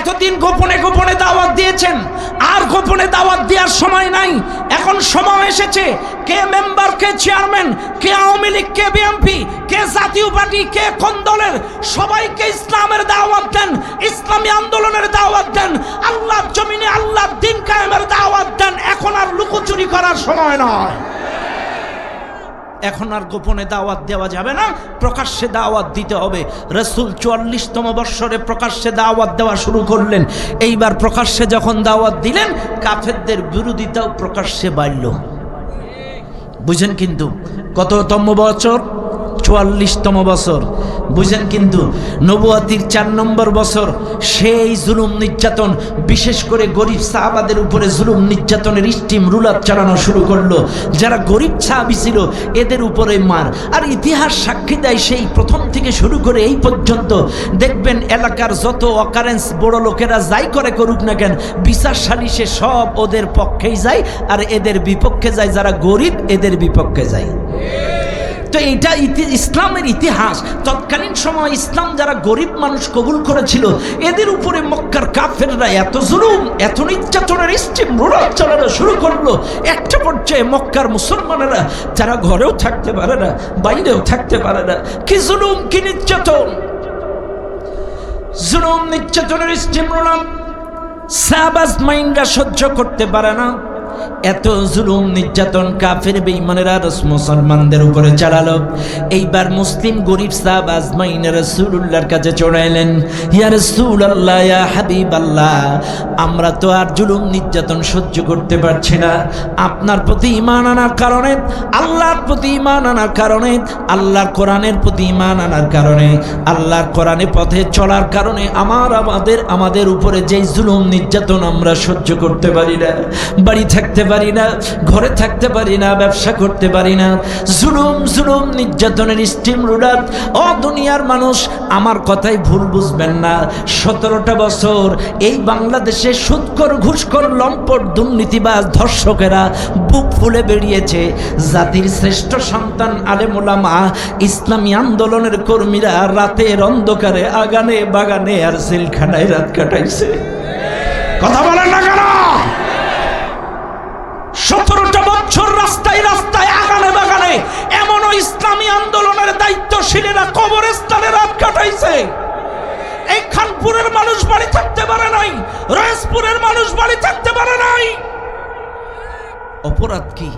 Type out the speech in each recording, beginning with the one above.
এতদিন গোপনে গোপনে দাওয়াত দিয়েছেন, আর গোপনে দাওয়াত দেওয়ার সময় নাই। এখন সময় এসেছে, কে মেম্বার, কে চেয়ারম্যান, কে আওয়ামী লীগ, কে বিএনপি, কে জাতীয় পার্টি, কে কোন দলের, সবাইকে ইসলামের দাওয়াত দেন, ইসলামী আন্দোলনের দাওয়াত দেন, আল্লাহর জমিনে আল্লাহর দ্বীন কায়েমের দাওয়াত দেন। এখন আর লুকোচুরি করার সময় নয়, এখন আর গোপনে দাওয়াত দেওয়া যাবে না, প্রকাশ্যে দাওয়াত দিতে হবে। রাসূল ৪৪তম বৎসরে প্রকাশ্যে দাওয়াত দেওয়া শুরু করলেন। এইবার প্রকাশ্যে যখন দাওয়াত দিলেন, কাফেরদের বিরোধিতাও প্রকাশ্যে বাড়ল। বুঝেন কিন্তু কততম বছর? ৪৪তম বছর। বুঝেন কিন্তু নবুয়াতির ৪ নম্বর বছর। সেই জুলুম নির্যাতন, বিশেষ করে গরিব সাহাবাদের উপরে জুলুম নির্যাতনের স্টিম রুলার চালানো শুরু করলো। যারা গরিব সাহাবী ছিল এদের উপরে মার। আর ইতিহাস সাক্ষী দেয়, সেই প্রথম থেকে শুরু করে এই পর্যন্ত দেখবেন এলাকার যত অকারেন্স বড় লোকেরা যাই করে করুক না কেন, বিচার সালিশে সব ওদের পক্ষেই যায়, আর এদের বিপক্ষে যায় যারা গরিব, এদের বিপক্ষে যায়। তো এটা ইসলামের ইতিহাস। তৎকালীন সময় ইসলাম যারা গরিব মানুষ কবুল করেছিল, এদের উপরে মক্কার কাফেররা এত জুলুম, এত নির্যাতনের স্টিম রোলার চালানো শুরু করলো। একটা পর্যায়ে মক্কার মুসলমানেরা যারা ঘরেও থাকতে পারে না, বাইরেও থাকতে পারে না, কি জুলুম, কি নির্যাতন, জুলুম নির্যাতনের স্টিম রোলার সাহাবাজ মাইন্ডরা সহ্য করতে পারে না। এত জুলুম নির্যাতন কাফের বেঈমানেরা মুসলমানদের উপরে চালালো। এইবার মুসলিম গরিব সাহাবা আজমাইন রাসূলুল্লাহর কাছে চড়াইলেন, ইয়া রাসূলুল্লাহ, ইয়া হাবিবাল্লাহ, আমরা তো আর জুলুম নির্যাতন সহ্য করতে পারছি না। আপনার প্রতি ঈমান আনার কারণে, আল্লাহর প্রতি ঈমান আনার কারণে, আল্লাহর কোরআনের প্রতি ঈমান আনার কারণে, আল্লাহর কোরআনের পথে চলার কারণে আমাদের উপরে যেই জুলুম নির্যাতন আমরা সহ্য করতে পারি না। বাড়ি থাকতে পারি না, ঘরে থাকতে পারি না, ব্যবসা করতে পারি না, জুলুম নির্যাতনের স্টিম রুলার। ও দুনিয়ার মানুষ, আমার কথাই ভুল বুঝবেন না। 17টা বছর এই বাংলাদেশে সুদখোর, ঘুষখোর, লম্পট, দুর্নীতিবাজ, ধর্ষকেরা বুক ফুলে বেরিয়েছে। জাতির শ্রেষ্ঠ সন্তান আলেম ওলামা, ইসলামী আন্দোলনের কর্মীরা রাতের অন্ধকারে আগানে বাগানে আর জেলখানায় রাত কাটাইছে। কথা বলেন না কেন? 17টা বছর রাস্তায় রাস্তায়, আগানে বাগানে এমনও ইসলামী আন্দোলনের দায়িত্বশীলেরা কবরস্থানে রাত কাটাইছে। এই খানপুরের মানুষ বাড়ি থাকতে পারে নাই, রয়েসপুরের মানুষ বাড়ি থাকতে পারে নাই। অপরাধ কি?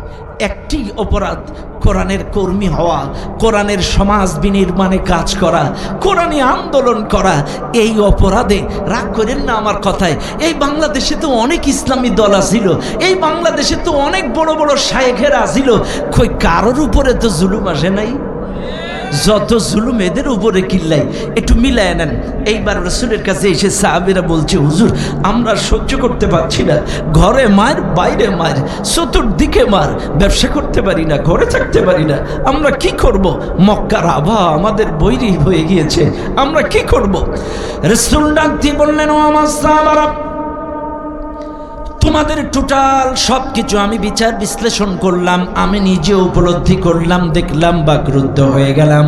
একটি অপরাধ, কোরআনের কর্মী হওয়া, কোরআনের সমাজ বিনির্মাণে কাজ করা, কোরআনী আন্দোলন করা। এই অপরাধে রাগ করেন না আমার কথায়। এই বাংলাদেশে তো অনেক ইসলামী দল আছিল, এই বাংলাদেশে তো অনেক বড় বড় শায়েখেরা আছিল, কই কারোর উপরে তো জুলুম আসে নাই। যত জুলুম এদের উপরে কিল্লাই। একটু মিলায় নেন। এইবার রাসূলের কাছে এসে সাহাবীরা বলছে, হুজুর, আমরা সহ্য করতে পারছি না, ঘরে মার, বাইরে মার, চতুর্দিকে মার, ব্যবসা করতে পারি না, ঘরে থাকতে পারি না, আমরা কি করব? মক্কার আবহাওয়া আমাদের বৈরী হয়ে গিয়েছে, আমরা কি করব? রাসূল ডাক দিয়ে বললেন, ও আমার সাহাবারা, তোমাদের টোটাল সব কিছু আমি বিচার বিশ্লেষণ করলাম, আমি নিজে উপলব্ধি করলাম, দেখলাম, বাকরুদ্ধ হয়ে গেলাম।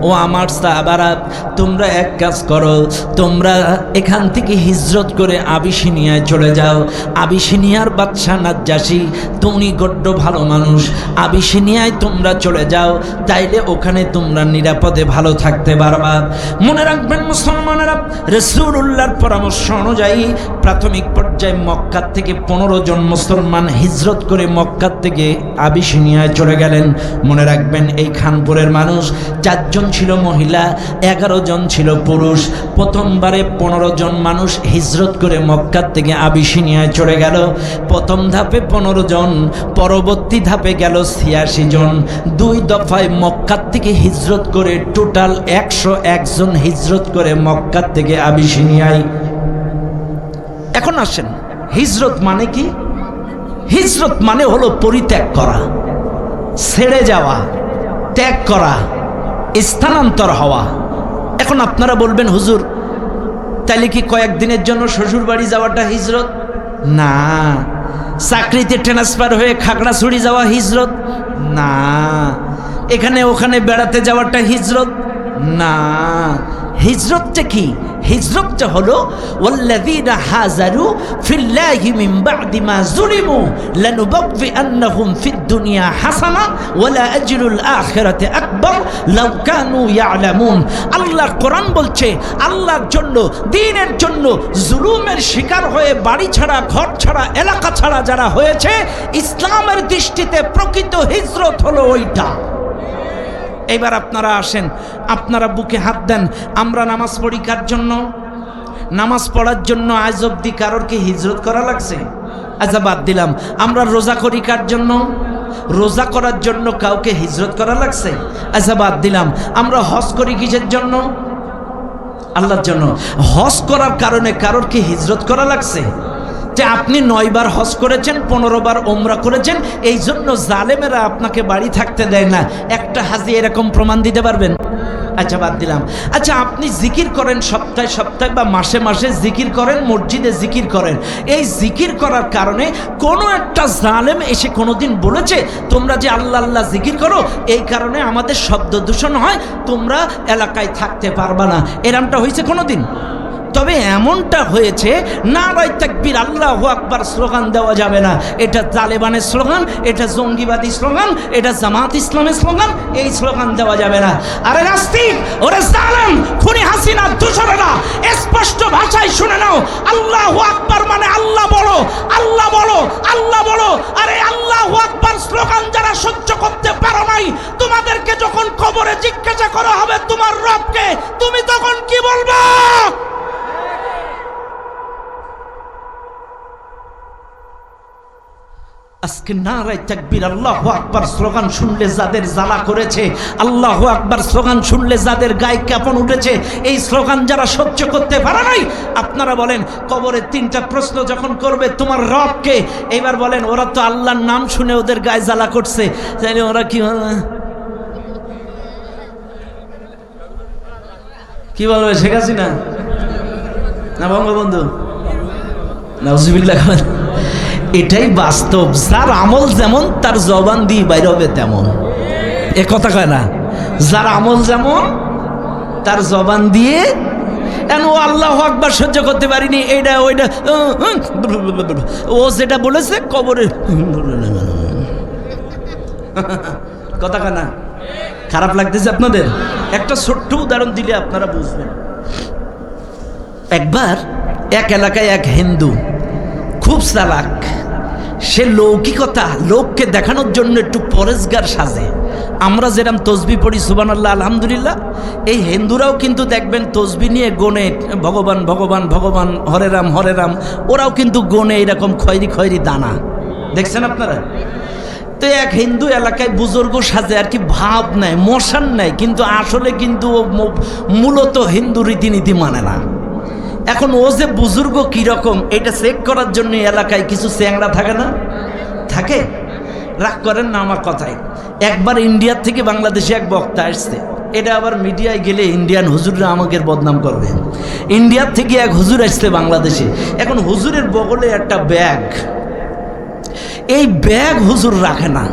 ও আমার সাহাবারা, তোমরা এক কাজ করো, তোমরা এখান থেকে হিজরত করে আবিসিনিয়ায় চলে যাও। আবিসিনিয়ার বাদশা নাজ্জাশী, তুমি গড্ড ভালো মানুষ, আবিসিনিয়ায় তোমরা চলে যাও, তাইলে ওখানে তোমরা নিরাপদে ভালো থাকতে পারবা। মনে রাখবেন মুসলমানেরা, রাসূলুল্লাহর পরামর্শ অনুযায়ী প্রাথমিক পর্যায়ে মক্কা থেকে 15 জন মুসলমান হিজরত করে মক্কা থেকে আবিসিনিয়ায় চলে গেলেন। মনে রাখবেন, এই খানপুরের মানুষ 4 জন ছিল মহিলা, 11 জন ছিল পুরুষ। প্রথমবারে 15 জন মানুষ হিজরত করে মক্কা থেকে আবিসিনিয়ায় চলে গেল। প্রথম ধাপে 15 জন, পরবর্তী ধাপে গেল 86 জন। 2 দফায় মক্কা থেকে হিজরত করে টোটাল 101 জন হিজরত করে মক্কা থেকে আবিসিনিয়ায়। এখন আসেন, হিজরত মানে কি? হিজরত মানে হলো পরিত্যাগ করা, ছেড়ে যাওয়া, ত্যাগ করা, স্থানান্তর হওয়া। এখন আপনারা বলবেন, হুজুর, তাইলে কি কয়েকদিনের জন্য শ্বশুর বাড়ি যাওয়াটা হিজরত? না। চাকরিতে ট্রান্সফার হয়ে খাগড়াছড়ি যাওয়া হিজরত? না। এখানে ওখানে বেড়াতে যাওয়াটা হিজরত? না। হিজরতটা কি? হিজরতটা হলো ওয়াল্লাযীনা হাজারু ফিল্লাহি মিন বা'দি মা যুলিমু লানুবাওয়িআন্নাহুম ফিদ দুনিয়া হাসানা ওয়া লা আজরুল আখিরাতি আকবার লাউ কানু ইয়ালামুন। আল্লাহর কোরআন বলছে আল্লাহর জন্য, দ্বীনের জন্য জুলুমের শিকার হয়ে বাড়ি ছাড়া, ঘর ছাড়া, এলাকা ছাড়া যারা হয়েছে, ইসলামের দৃষ্টিতে প্রকৃত হিজরত হলো ওইটা। এবার আপনারা আসেন, আপনারা বুকে হাত দেন। আমরা নামাজ পড়ি কার জন্য? নামাজ পড়ার জন্য আজ অব্দি কারোর কি হিজরত করা লাগছে? আচ্ছা বাদ দিলাম। আমরা রোজা করি কার জন্য? রোজা করার জন্য কাউকে হিজরত করা লাগছে? আচ্ছা বাদ দিলাম। আমরা হজ করি কিসের জন্য? আল্লাহর জন্য। হজ করার কারণে কারোর কি হিজরত করা লাগছে? যে আপনি 9 বার হজ করেছেন, 15 বার ওমরা করেছেন, এই জন্য জালেমেরা আপনাকে বাড়ি থাকতে দেয় না, একটা হাজি এরকম প্রমাণ দিতে পারবেন? আচ্ছা বাদ দিলাম। আচ্ছা আপনি জিকির করেন সপ্তাহে সপ্তাহে বা মাসে মাসে জিকির করেন, মসজিদে জিকির করেন, এই জিকির করার কারণে কোনো একটা জালেম এসে কোনোদিন বলেছে তোমরা যে আল্লাহ আল্লাহ জিকির করো, এই কারণে আমাদের শব্দ দূষণ হয়, তোমরা এলাকায় থাকতে পারবা না, এরকমটা হয়েছে কোনোদিন? তবে এমনটা হয়েছে নারায়ে তাকবীর আল্লাহু আকবার স্লোগান দেওয়া যাবে না, এটা তালেবানের স্লোগান, এটা জঙ্গিবাদী স্লোগান, এটা জামাত ইসলামের স্লোগান, এই স্লোগান দেওয়া যাবে না। আরে নাস্তিক, ওরে জালেম, খুনি হাসিনা দূষণেরা, স্পষ্ট ভাষায় শুনে নাও, আল্লাহু আকবার মানে আল্লাহ বলো, আল্লাহ বলো, আল্লাহ বলো। আরে আল্লাহু আকবার স্লোগান যারা সহ্য করতে পারো নাই, তোমাদেরকে যখন কবরে জিজ্ঞাসা করা হবে তোমার রবকে, তুমি তখন কি বলবে? আজকে নারায়ে তাকবীর আল্লাহু আকবার স্লোগান শুনলে যাদের জ্বালা করেছে, আল্লাহু আকবার স্লোগান শুনলে যাদের গায়ে কাঁপন উঠেছে, এই স্লোগান যারা সহ্য করতে পারে নাই, আপনারা বলেন কবরে 3টা প্রশ্ন যখন করবে তোমার রবকে, এবার বলেন ওরা তো আল্লাহর নাম শুনে ওদের গায়ে জ্বালা করছে, তাইলে ওরা কি বলবে? শেখ হাসিনা না বঙ্গবন্ধু? নাউজুবিল্লাহ। এটাই বাস্তব। যার আমল যেমন তার জবান দিয়ে বাইরে হবে তেমন, এ কথা কয় না? যার আমল যেমন তার জবান দিয়ে, কেন ও আল্লাহু আকবার সহ্য করতে পারিনি, এইটা ওইটা, ও যেটা বলেছে কবরে, কথা কয় না? খারাপ লাগতেছে আপনাদের? একটা ছোট্ট উদাহরণ দিলে আপনারা বুঝবেন। একবার এক এলাকায় এক হিন্দু খুব চালাক, সে লৌকিকতা লোককে দেখানোর জন্য একটু পরেশগার সাজে। আমরা যেরকম তসবি পড়ি সুবহানাল্লাহ আলহামদুলিল্লাহ, এই হিন্দুরাও কিন্তু দেখবেন তসবি নিয়ে গোনে ভগবান ভগবান ভগবান, হরে রাম হরে রাম, ওরাও কিন্তু গোনে এরকম খয়েরি খয়েরি দানা, দেখছেন আপনারা? তো এক হিন্দু এলাকায় বুজুর্গ সাজে আর কি, ভাব নেয়, মশান নেয়, কিন্তু আসলে কিন্তু মূলত হিন্দু রীতিনীতি মানে না। এখন ও যে বুজুর্গ কীরকম এটা চেক করার জন্য এলাকায় কিছু চ্যাংড়া থাকে না? থাকে? রাগ করেন না আমার কথায়। একবার ইন্ডিয়ার থেকে বাংলাদেশে এক বক্তা আসছে, এটা আবার মিডিয়ায় গেলে ইন্ডিয়ান হুজুররা আমাকে বদনাম করবে। ইন্ডিয়ার থেকে এক হুজুর আসছে বাংলাদেশে, এখন হুজুরের বগলে একটা ব্যাগ, এই ব্যাগ হুজুর রাখে না।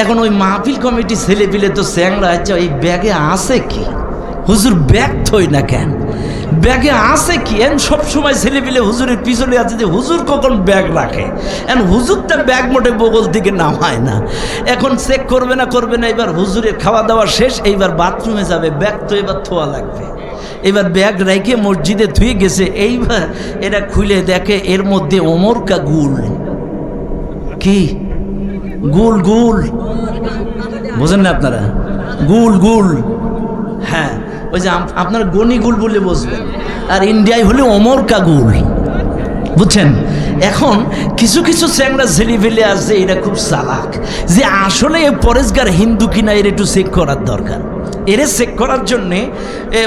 এখন ওই মাহফিল কমিটি ছেলে পিলে তো চ্যাংড়া হচ্ছে, এই ব্যাগে আছে কি? হুজুর ব্যাগ থই না কেন, ব্যাগে আছে কি? এন সবসময় ছেলে পিলে হুজুরের পিছনে আছে যে হুজুর কখন ব্যাগ রাখে, এন হুজুরটা ব্যাগ মোটে বগল থেকে নামায় না। এখন চেক করবে না করবে না, এবার হুজুরের খাওয়া দাওয়া শেষ, এইবার বাথরুমে যাবে, ব্যাগ তো এবার থোয়া লাগবে। এবার ব্যাগ রেখে মসজিদে ধুয়ে গেছে, এইবার এরা খুলে দেখে এর মধ্যে ওমর কা গুল। কি গুল? গুল বোঝেন না আপনারা? গুল গুল, হ্যাঁ ওই যে আপনার গনি গুল বলে বসবেন, আর ইন্ডিয়ায় হলে ওমর কা গুল, বুঝছেন? এখন কিছু কিছু চ্যাংড়া ছেলে ফেলে আসছে, এটা খুব চালাক, যে আসলে পরেশগার হিন্দু কিনা এর একটু চেক করার দরকার। এরে চেক করার জন্যে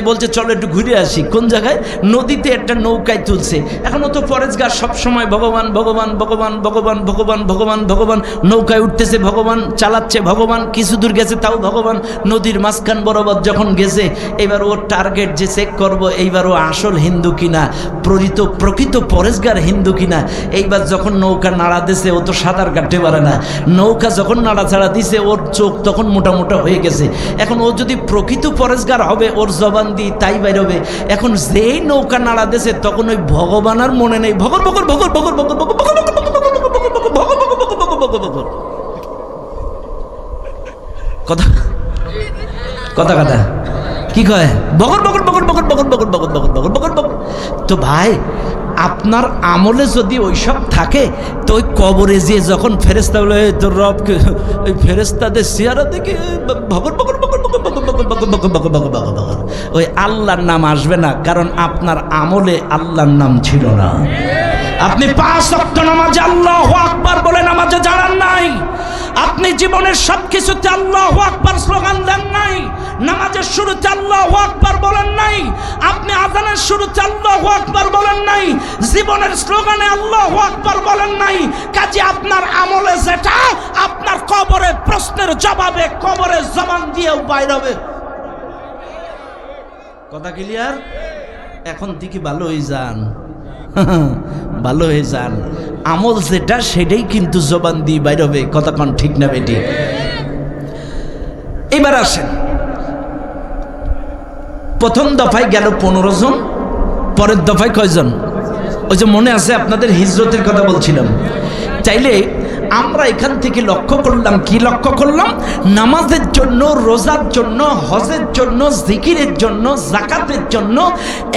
বলছে চলো একটু ঘুরে আসি। কোন জায়গায়? নদীতে একটা নৌকায় তুলছে। এখন ও তো পরেশগার সবসময় ভগবান ভগবান ভগবান ভগবান ভগবান ভগবান ভগবান, নৌকায় উঠতেছে ভগবান, চালাচ্ছে ভগবান, কিছু দূর গেছে তাও ভগবান, নদীর মাঝখান বরাবর যখন গেছে, এবার ওর টার্গেট যে চেক করব এইবার ও আসল হিন্দু কিনা, প্রকৃত পরেশগার হিন্দু কিনা। এইবার যখন নৌকা নাড়া দিছে, ও তো সাঁতার কাটতে পারে না, নৌকা যখন নাড়াচাড়া দিছে ওর চোখ তখন মোটা মোটা হয়ে গেছে। এখন ও যদি প্রকৃত পরেশগার হবে ওর জবান দিয়ে তাই বেরোবে। এখন যেই নৌকা নাড়া দিয়েছে তখন ওই ভগবান আর মনে নেই, ভগর ভগর ভগর ভগর ভগর ভগর ভগর কথা কথা কথা কি কয়, বগর বগর বগর বগর বগর বগর বগর বগর বগর বগর বগর। তো ভাই আপনার আমলে যদি ওইসব থাকে তো ওই কবরে যেয়ে যখন ফেরেস্তা বলে তোর রবকে, ওই ফেরেস্তাদের চেহারা দেখে বগর বগর বগর বগর বগর বগর বগর বগর বগর বগর বগর বগর, ওই আল্লাহর নাম আসবে না, কারণ আপনার আমলে আল্লাহর নাম ছিল না। আপনি 5 ওয়াক্ত নামাজে আল্লাহু আকবার বলে নামাজে দাঁড়ান নাই, আপনি জীবনের সব কিছুতে আল্লাহু আকবার স্লোগান দেন নাই, নামাজের শুরুতে আল্লাহু আকবার বলেন নাই, আপনি আযানের শুরুতে আল্লাহু আকবার বলেন নাই, জীবনের স্লোগানে আল্লাহু আকবার বলেন নাই। কাজে আপনার আমলে যেটা আপনার কবরে প্রশ্নের জবাবে কবরে জবান দিয়েও বাইর হবে। কথা ক্লিয়ার? এখন থেকে ভালো হয়ে যান, ভালো হয়ে যান। আমল যেটা সেটাই কিন্তু জবান দিয়ে বাইর হবে। কথা কোন ঠিক না বেটি? এবার আসেন, প্রথম দফায় গেল 15 জন, পরের দফায় কয়জন? ওই যে মনে আছে আপনাদের হিজরতের কথা বলছিলাম। চাইলে আমরা এখান থেকে লক্ষ্য করলাম, কি লক্ষ্য করলাম? নামাজের জন্য, রোজার জন্য, হজের জন্য, জিকিরের জন্য, যাকাতের জন্য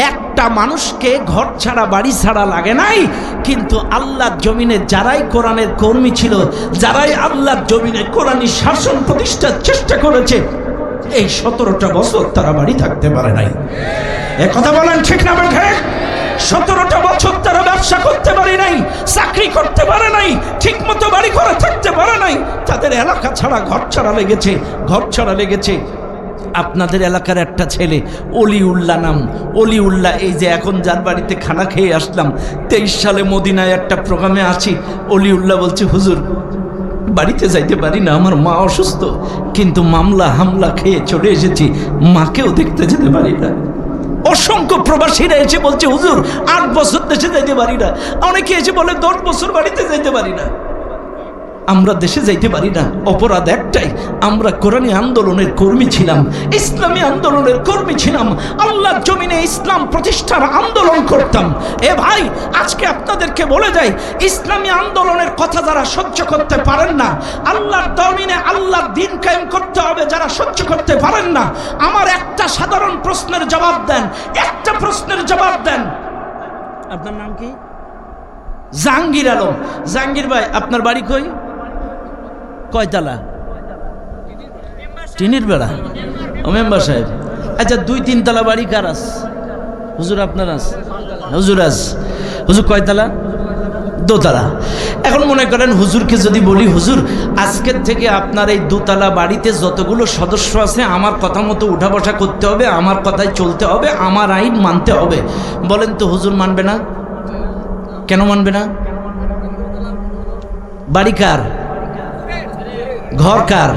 একটা মানুষকে ঘর ছাড়া বাড়ি ছাড়া লাগে নাই। কিন্তু আল্লাহর জমিনে যারাই কোরআনের কর্মী ছিল, যারাই আল্লাহর জমিনে কোরআনী শাসন প্রতিষ্ঠার চেষ্টা করেছে, এই 17টা বছর তারা বাড়ি থাকতে পারে নাই। এ কথা বলেন ঠিক না বেঠে? 17টা বছর তারা ব্যবসা করতে পারে নাই, চাকরি করতে পারে নাই, ঠিক মতো বাড়ি ঘরে থাকতে পারে নাই। তাদের এলাকা ছাড়া ঘর ছাড়া লেগেছে, ঘর ছাড়া লেগেছে। আপনাদের এলাকার একটা ছেলে অলিউল্লাহ নাম, অলিউল্লাহ, এই যে এখন যার বাড়িতে খানা খেয়ে আসলাম, 23 সালে মদিনায় একটা প্রোগ্রামে আছি। অলিউল্লাহ বলছে, হুজুর বাড়িতে যাইতে পারি না, আমার মা অসুস্থ, কিন্তু মামলা হামলা খেয়ে চলে এসেছি, মাকেও দেখতে যেতে পারি না। অসংখ্য প্রবাসীরা এসে বলছে, হুজুর 8 বছর দেশে যাইতে পারি না। অনেকে এসে বলে 10 বছর বাড়িতে যাইতে পারি না। আমরা দেশে যাইতে পারি না, অপরাধ একটাই, আমরা কোরআনী আন্দোলনের কর্মী ছিলাম, ইসলামী আন্দোলনের কর্মী ছিলাম, আল্লাহর জমিনে ইসলাম প্রতিষ্ঠার আন্দোলন করতাম। এ ভাই, আজকে আপনাদেরকে বলে যাই, ইসলামী আন্দোলনের কথা যারা সহ্য করতে পারেন না, আল্লাহর জমিনে আল্লাহর দ্বীন কায়েম করতে হবে যারা সহ্য করতে পারেন না, আমার একটা সাধারণ প্রশ্নের জবাব দেন, একটা প্রশ্নের জবাব দেন। আপনার নাম কি? জাহাঙ্গীর আলম। জাহাঙ্গীর ভাই, আপনার বাড়ি কই? কয়তলা? টিনির বেড়া। ও মেম্বার সাহেব, আচ্ছা 2-3 তলা বাড়ি কার আছে? হুজুর আপনার আছে? হুজুর আছে। হুজুর কয়তলা? 2 তলা। এখন মনে করেন হুজুরকে যদি বলি, হুজুর আজকের থেকে আপনার এই 2 তলা বাড়িতে যতগুলো সদস্য আছে আমার কথা মতো উঠা বসা করতে হবে, আমার কথায় চলতে হবে, আমার আইন মানতে হবে, বলেন তো হুজুর মানবে না? কেন মানবে না? বাড়ি কার? ঘর কার?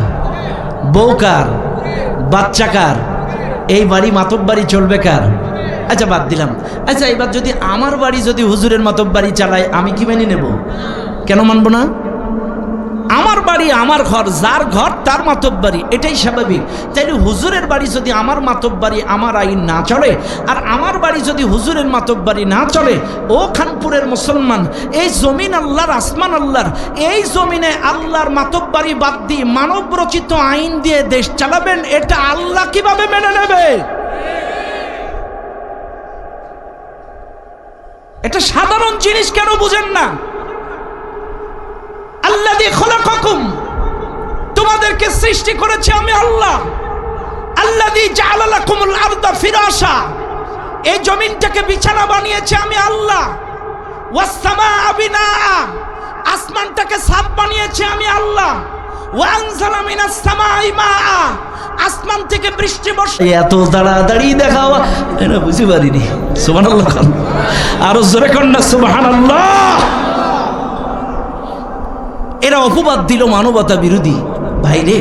বউ কার? বাচ্চা কার? এই বাড়ি মাতব বাড়ি চলবে কার? আচ্ছা বাদ দিলাম। আচ্ছা এবার যদি আমার বাড়ি যদি হুজুরের মাতব বাড়ি চালায়, আমি কি মেনে নেব? কেন মানব না? আমার বাড়ি আমার ঘর, যার ঘর তার মাতব বাড়ি, এটাই স্বাভাবিক। তাইলে হুজুরের বাড়ি যদি আমার মাতব বাড়ি, আমার আইন না চলে, আর আমার বাড়ি যদি হুজুরের মাতব বাড়ি না চলে, ও খানপুরের মুসলমান, এই জমিন আল্লাহর, আসমান আল্লাহর, এই জমিনে আল্লাহর মাতব বাড়ি বাদ দিয়ে মানব রচিত আইন দিয়ে দেশ চালাবেন, এটা আল্লাহ কিভাবে মেনে নেবে? এটা সাধারণ জিনিস কেন বুঝেন না? আল্লাযী খলাকাকুম, তোমাদেরকে সৃষ্টি করেছে আমি আল্লাহ। আল্লাযী জাআলা লাকুমুল আরদা ফিরাশা, এই জমিনটাকে বিছানা বানিয়েছে আমি আল্লাহ। ওয়াস সামাআ বিনাআ, আসমানটাকে ছাদ বানিয়েছে আমি আল্লাহ। ওয়া আনজালা মিনাস সামাই মাআ, আসমান থেকে বৃষ্টি বর্ষণ। এত তাড়াতাড়ি দেখাও এটা বুঝতে পারিনি। সুবহানাল্লাহ, আরো জোরে কর না সুবহানাল্লাহ। এরা অপবাদ দিল মানবতা বিরোধী। ভাইরে,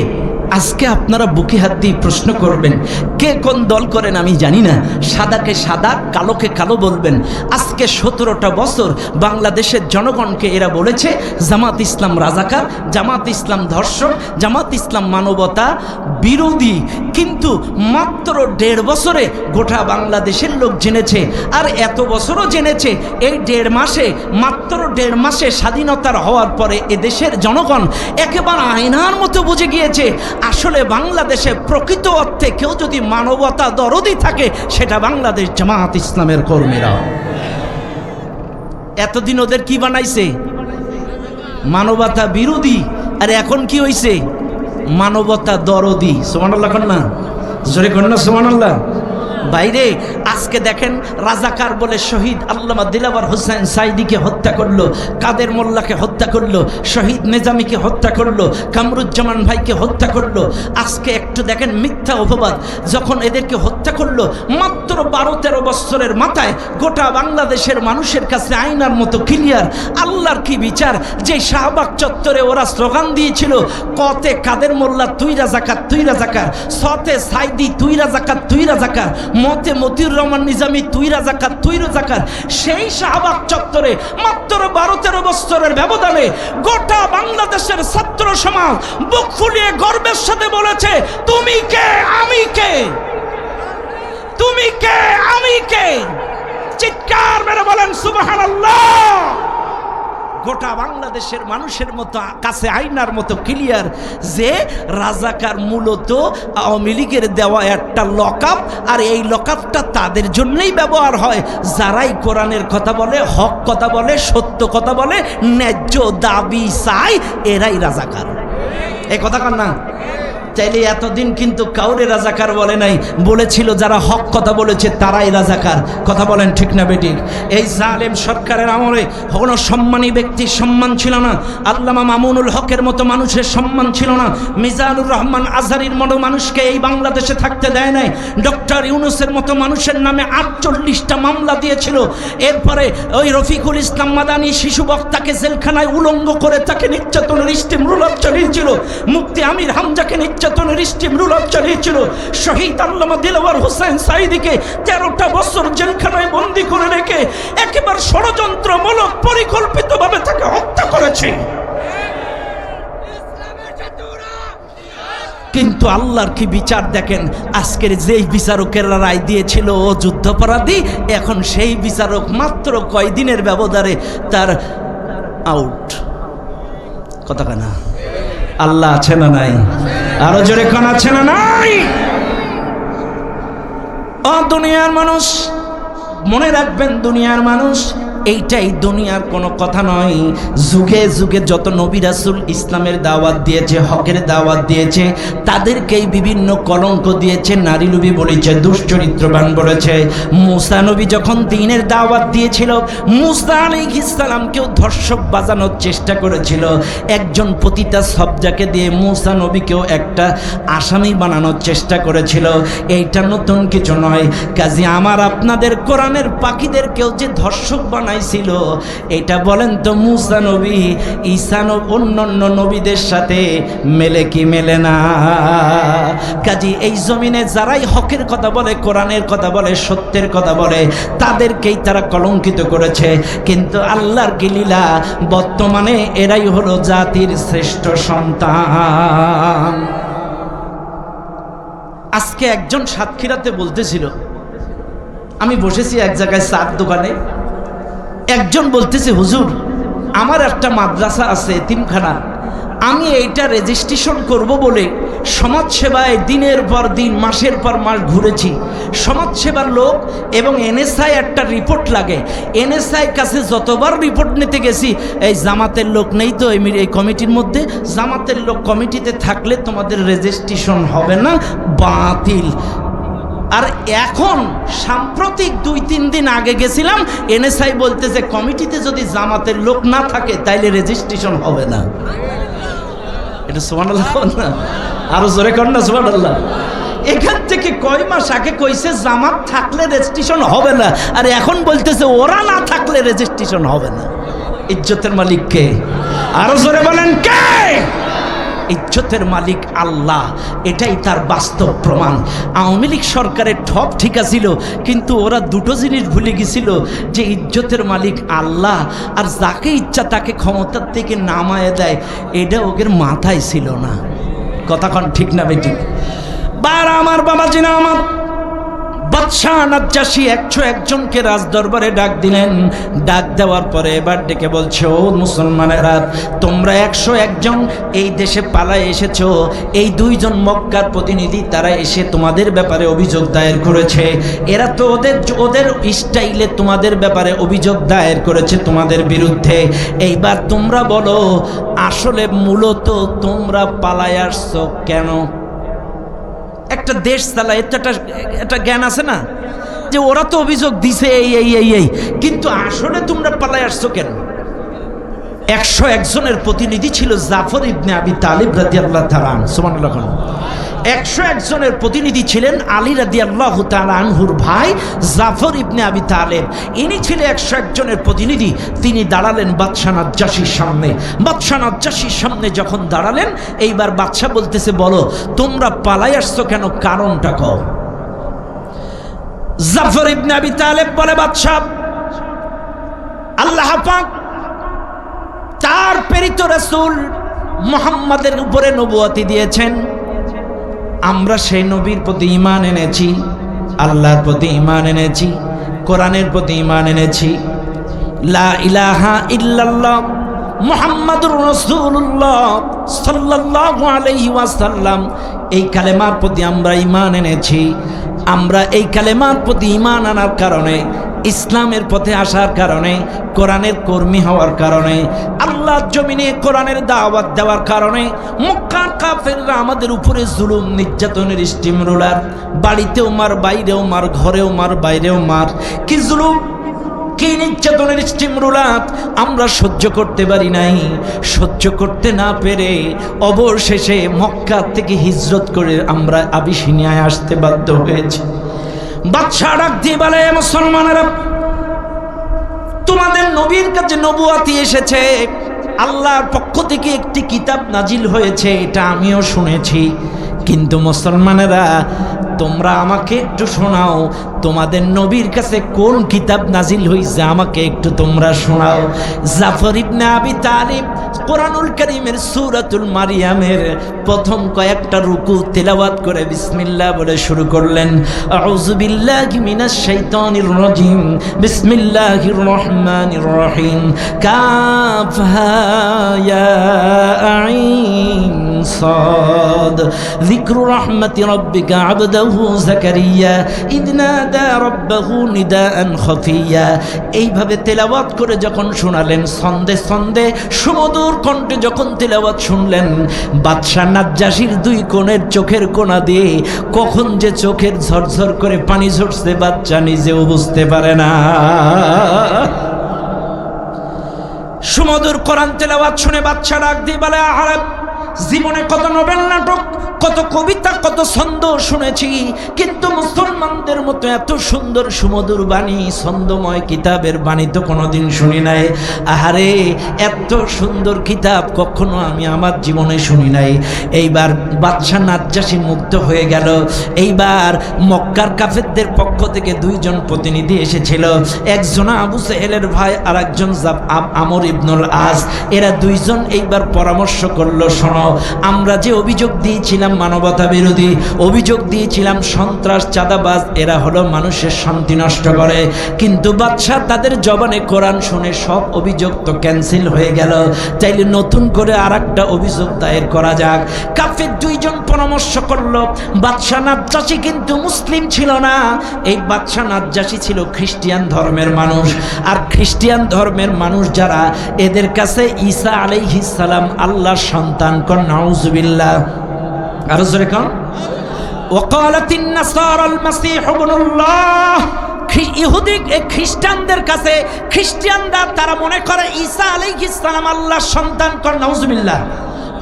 আজকে আপনারা বুকে হাত দিয়ে প্রশ্ন করবেন, কে কোন দল করেন আমি জানি না, সাদাকে সাদা কালোকে কালো বলবেন। আজকে 17টা বছর বাংলাদেশের জনগণকে এরা বলেছে জামাত ইসলাম রাজাকার, জামাত ইসলাম ধর্ষক, জামাত ইসলাম মানবতা বিরোধী, কিন্তু মাত্র 1.5 বছরে গোটা বাংলাদেশের লোক জেনেছে। আর এত বছরও জেনেছে, এই 1.5 মাসে, মাত্র 1.5 মাসে স্বাধীনতার হওয়ার পরে এদেশের জনগণ একেবারে আয়নার মতো বুঝে গিয়েছে আসলে বাংলাদেশে প্রকৃত অর্থে কেউ যদি মানবতা দরদি থাকে সেটা বাংলাদেশ জামাত ইসলামের কর্মীরা। এতদিন ওদের কি বানাইছে? মানবতা বিরোধী। আর এখন কি হইছে? মানবতা দরদি। সুবহানাল্লাহ কর না, জোরে কর না সুবহানাল্লাহ। বাইরে আজকে দেখেন রাজাকার বলে শহীদ আল্লামা দিলাওয়ার হোসেন সাইদিকে হত্যা করলো, কাদের মোল্লাকে হত্যা করলো, শহীদ নিজামীকে হত্যা করলো, কামরুজ্জামান ভাইকে হত্যা করলো। আজকে একটু দেখেন মিথ্যা অপবাদ, যখন এদেরকে হত্যা করলো মাত্র 12-13 বছরের মাথায় গোটা বাংলাদেশের মানুষের কাছে আয়নার মতো ক্লিয়ার। আল্লাহর কি বিচার, যে শাহবাগ চত্বরে ওরা স্লোগান দিয়েছিল, কতে কাদের মোল্লা তুই রাজাকার তুই রাজাকার, সতে সাইদি তুই রাজাকার তুই রাজাকার, মতে মতিউর রহমান নিজামী তুই রাজাকার তুই রাজাকার, সেই শাহবাগ চত্বরে মাত্র 12-13 বছরের ব্যবধানে গোটা বাংলাদেশের ছাত্র সমাজ বুক ফুলিয়ে গর্বের সাথে বলেছে, তুমি কে আমি কে, তুমি কে আমি কে। চিৎকার মেরে বলেন সুবহানাল্লাহ। গোটা বাংলাদেশের মানুষের মতো কাছে আয়নার মতো ক্লিয়ার যে রাজাকার মূলত আওয়ামী লীগের দেওয়া একটা লকআপ, আর এই লকআপটা তাদের জন্যই ব্যবহার হয় যারাই কোরআনের কথা বলে, হক কথা বলে, সত্য কথা বলে, ন্যায্য দাবি চায়, এরাই রাজাকার। এই কথা কার না? চাইলে এতদিন কিন্তু কাউরে রাজাকার বলে নাই, বলেছিল যারা হক কথা বলেছে তারাই রাজাকার। কথা বলেন ঠিক না বেঠিক? এই জালেম সরকারের আমলে কোনো সম্মানী ব্যক্তির সম্মান ছিল না, আল্লামা মামুনুল হকের মতো মানুষের সম্মান ছিল না, মিজানুর রহমান আজহারির মতো মানুষকে এই বাংলাদেশে থাকতে দেয় নাই, ডক্টর ইউনূসের মতো মানুষের নামে 48টা মামলা দিয়েছিল। এরপরে ওই রফিকুল ইসলাম মাদানী শিশু বক্তাকে জেলখানায় উলঙ্গ করে তাকে নির্যাতনের স্টিম রুলার চালিয়েছিল, মুফতি আমির হামজাকে নির্যাতনের স্টিম রুলার চালিয়েছিল, শহীদ আল্লামা দিলওয়ার হোসেন সাইদিকে 13টা বছর জেলখানায় বন্দী করে রেখে একেবারে ষড়যন্ত্রমূলক পরিকল্পিতভাবে তাকে হত্যা করেছে। কিন্তু আল্লাহর কি বিচার দেখেন, আজকের যেই বিচারকের রায় দিয়েছিল ও যুদ্ধাপরাধী, এখন সেই বিচারক মাত্র কয়দিনের ব্যবধানে তার আউট। কথা কেনা? আল্লাহ আছে না নাই? আরো জোরে কোন আছে না নাই? ও দুনিয়ার মানুষ, মনে রাখবেন দুনিয়ার মানুষ, এইটাই দুনিয়ার কোনো কথা নয়। যুগে যুগে যত নবী রাসূল ইসলামের দাওয়াত দিয়েছে, হকের দাওয়াত দিয়েছে, তাদেরকেই বিভিন্ন কলঙ্ক দিয়েছে, নারী লোভী বলেছে, দুশ্চরিত্রবান বলেছে। মূসা নবী যখন দ্বীনের দাওয়াত দিয়েছিল, মূসা আলাইহিস সালামকেও ধর্ষক বাজানোর চেষ্টা করেছিল। একজন পতিতা সবজাকে দিয়ে মূসা নবীকেও একটা আসামি বানানোর চেষ্টা করেছিল। এইটা নতুন কিছু নয়। কাজী আমার আপনাদের কোরআনের পাখিদেরকেও যে ধর্ষক বানায় ছিল, এটা বলেন তো মূসা নবী ঈসা নবী অন্যান্য নবীদের সাথে মেলে কি মেলে না? কাজী এই জমিনে যারাই হকের কথা বলে, কোরআনের কথা বলে, সত্যের কথা বলে, তাদেরকেই তারা কলঙ্কিত করেছে। কিন্তু আল্লাহর কি লীলা, বর্তমানে এরাই হলো জাতির শ্রেষ্ঠ সন্তান। আজকে একজন সাতক্ষীরাতে বলতেছিল, আমি বসেছি এক জায়গায় চার দোকানে, একজন বলতেছে, হুজুর আমার একটা মাদ্রাসা আছে এতিমখানা, আমি এইটা রেজিস্ট্রেশন করব বলে সমাজসেবায় দিনের পর দিন মাসের পর মাস ঘুরেছি। সমাজসেবার লোক এবং এনএসআই একটা রিপোর্ট লাগে, এনএসআই কাছে যতবার রিপোর্ট নিতে গেছি, এই জামাতের লোক নেই তো এই কমিটির মধ্যে, জামাতের লোক কমিটিতে থাকলে তোমাদের রেজিস্ট্রেশন হবে না, বাতিল। আর এখন সাম্প্রতিক 2-3 দিন আগে গেছিলাম, এনএসআই বলতেছে কমিটিতে যদি জামাতের লোক না থাকে তাইলে রেজিস্ট্রেশন হবে না। এটা সুবহানাল্লাহ না? আরো জোরে কর না সুবহানাল্লাহ। এখান থেকে কয় মাস আগে কইছে জামাত থাকলে রেজিস্ট্রেশন হবে না, আর এখন বলতেছে ওরা না থাকলে রেজিস্ট্রেশন হবে না। ইজ্জতের মালিক কে? আরো জোরে বলেন কে? ইজ্জতের মালিক আল্লাহ, এটাই তার বাস্তব প্রমাণ। আওয়ামী লীগ সরকারের ঠক ঠিক ছিল, কিন্তু ওরা দুটো জিনিস ভুলে গেছিল, যে ইজ্জতের মালিক আল্লাহ আর যাকে ইচ্ছা তাকে ক্ষমতার থেকে নামায় দেয়, এটা ওদের মাথায় ছিল না। কথা কন ঠিক না বেঠিক? বার আমার বাবাজি না আমার, বাদশাহ নাজ্জাশী 101 জনকে রাজ দরবারে ডাক দিলেন। ডাক দেওয়ার পরে এবার ডেকে বলছে, ও মুসলমানেরা, তোমরা 101 জন এই দেশে পালায় এসেছো। এই 2 জন মক্কার প্রতিনিধি, তারা এসে তোমাদের ব্যাপারে অভিযোগ দায়ের করেছে। এরা তো ওদের স্টাইলে তোমাদের ব্যাপারে অভিযোগ দায়ের করেছে তোমাদের বিরুদ্ধে। এইবার তোমরা বলো, আসলে মূলত তোমরা পালায় আসছো কেন? একটা দেশ চালায় এটা জ্ঞান আছে না, যে ওরা তো অভিযোগ দিছে এই, কিন্তু আসলে তোমরা পালায় আসছো কেন? 101 জনের প্রতিনিধি ছিল জাফর ইবনে আবি তালিব রাদিয়াল্লাহু তাআলা আনহু। সুবহানাল্লাহ। 101 জনের প্রতিনিধি ছিলেন আলী রাদিয়াল্লাহু তাআলা আনহুর ভাই জাফর ইবনে আবি তালেব। ইনি ছিলেন 101 জনের প্রতিনিধি। তিনি দাঁড়ালেন বাদশাহ নাজ্জাশীর সামনে। বাদশাহ নাজ্জাশীর সামনে যখন দাঁড়ালেন, এইবার বাদশাহ বলতেছে, বলো তোমরা পালাই আসছো কেন, কারণটা কও। জাফর ইবনে আবি তালেব বলে, বাদশাহ, আল্লাহ পাক তার প্রেরিত রাসূল মুহাম্মাদের উপরে নবুয়তি দিয়েছেন। আমরা সেই নবীর প্রতি ঈমান এনেছি, আল্লাহর প্রতি ঈমান এনেছি, কোরআনের প্রতি ঈমান এনেছি। লা ইলাহা ইল্লাল্লাহ মুহাম্মাদুর রাসূলুল্লাহ সাল্লাল্লাহু আলাইহি ওয়াসাল্লাম, এই কালেমার প্রতি আমরা ঈমান এনেছি। আমরা এই কালেমার প্রতি ঈমান আনার কারণে, ইসলামের পথে আসার কারণে, কোরআনের কর্মী হওয়ার কারণে, আল্লাহর জমিনে কোরআনের দাওয়াত দেওয়ার কারণে মক্কার কাফেররা আমাদের উপরে জুলুম নির্যাতনের স্টিম রোলার, বাড়িতেও মার, বাইরেও মার, ঘরেও মার, বাইরেও মার, কি জুলুম, কি নির্যাতনের স্টিম রোলার আমরা সহ্য করতে পারি নাই। সহ্য করতে না পেরে অবশেষে মক্কা থেকে হিজরত করে আমরা আবিসিনিয়ায় আসতে বাধ্য হয়েছি। বাদশাহ ডাক দিয়ে বলে, মুসলমানেরা, তোমাদের নবীর কাছে নবুয়তি এসেছে, আল্লাহর পক্ষ থেকে একটি কিতাব নাজিল হয়েছে, এটা আমিও শুনেছি। কিন্তু মুসলমানেরা, তোমরা আমাকে একটু শোনাও, তোমাদের নবীর কাছে কোন কিতাব নাজিল হয়েছে আমাকে একটু তোমরা শোনাও। জাফর ইবনে আবি তালিব কোরআনুল কারীমের সূরাতুল মারিয়ামের প্রথম কয়েকটা রুকু তেলাওয়াত করে বিসমিল্লাহ বলে শুরু করলেন। আউযু বিল্লাহি মিনাশ শাইতানির রাজিম, বিসমিল্লাহির রহমানির রহিম। কাফ হা ইয়া আইন সাদ, যিকরু রাহমাতি রাব্বিকা আবদাহু যাকারিয়া ইয নাদা রাব্বাহু নিদাআন খাফিয়া। এইভাবে তেলাওয়াত করে যখন শোনালেন, ছন্দে ছন্দে সুমধুর কণ্ঠে যখন তেলাওয়াত শুনলেন, বাদশাহ নাজ্জাশীর 2 কোণের চোখের কোণা দিয়ে কখন যে চোখের ঝরঝর করে পানি ঝরছে বাচ্চা নিজেও বুঝতে পারে না। সুমধুর কোরআন তেলাওয়াত শুনে বাদশা ডাক দিয়ে বলে, আহারে, জীবনে কত নোবেল নাটক, কত কবিতা, কত ছন্দ শুনেছি, কিন্তু মুসলমানদের মতো এত সুন্দর সুমধুর বাণী, ছন্দময় কিতাবের বাণী তো কোনোদিন শুনি নাই। আহারে, এত সুন্দর কিতাব কখনো আমি আমার জীবনে শুনি নাই। এইবার বাদশাহ নাজ্জাশী মুগ্ধ হয়ে গেল। এইবার মক্কার কাফেরদের পক্ষ থেকে 2 জন প্রতিনিধি এসেছিল। একজন আবু সেহেলের ভাই, আর একজন আমর ইবনুল আস। এরা 2 জন এইবার পরামর্শ করলো, শোনো, আমরা যে অভিযোগ দিয়েছিলাম মানবতা বিরোধী, অভিযোগ দিয়েছিলাম সন্ত্রাস, চাঁদাবাজ, এরা হলো মানুষের শান্তি নষ্ট করে, কিন্তু বাদশাহ তাদের জবানে কোরআন শুনে সব অভিযোগ তো ক্যান্সেল হয়ে গেল, চাইলে নতুন করে আরেকটা অভিযোগ দায়ের করা যাক। কাফের 2 জন পরামর্শ করলো। বাদশাহ নাজ্জাশী কিন্তু মুসলিম ছিল না, এই বাদশাহ নাজ্জাশী ছিল খ্রিস্টান ধর্মের মানুষ। আর খ্রিস্টান ধর্মের মানুষ যারা, এদের কাছে ঈসা আলাইহিস সালাম আল্লাহর সন্তান। কোন নাউযুবিল্লাহ, আর জোরে কোন। ওয়াকালাতিন নাসারাল মাসীহ ইবনুল্লাহ, ইহুদি খ্রিস্টানদের কাছে, খ্রিস্টানরা তারা মনে করে ঈসা আলাইহিস সালাম আল্লাহর সন্তান। কোন নাউযুবিল্লাহ।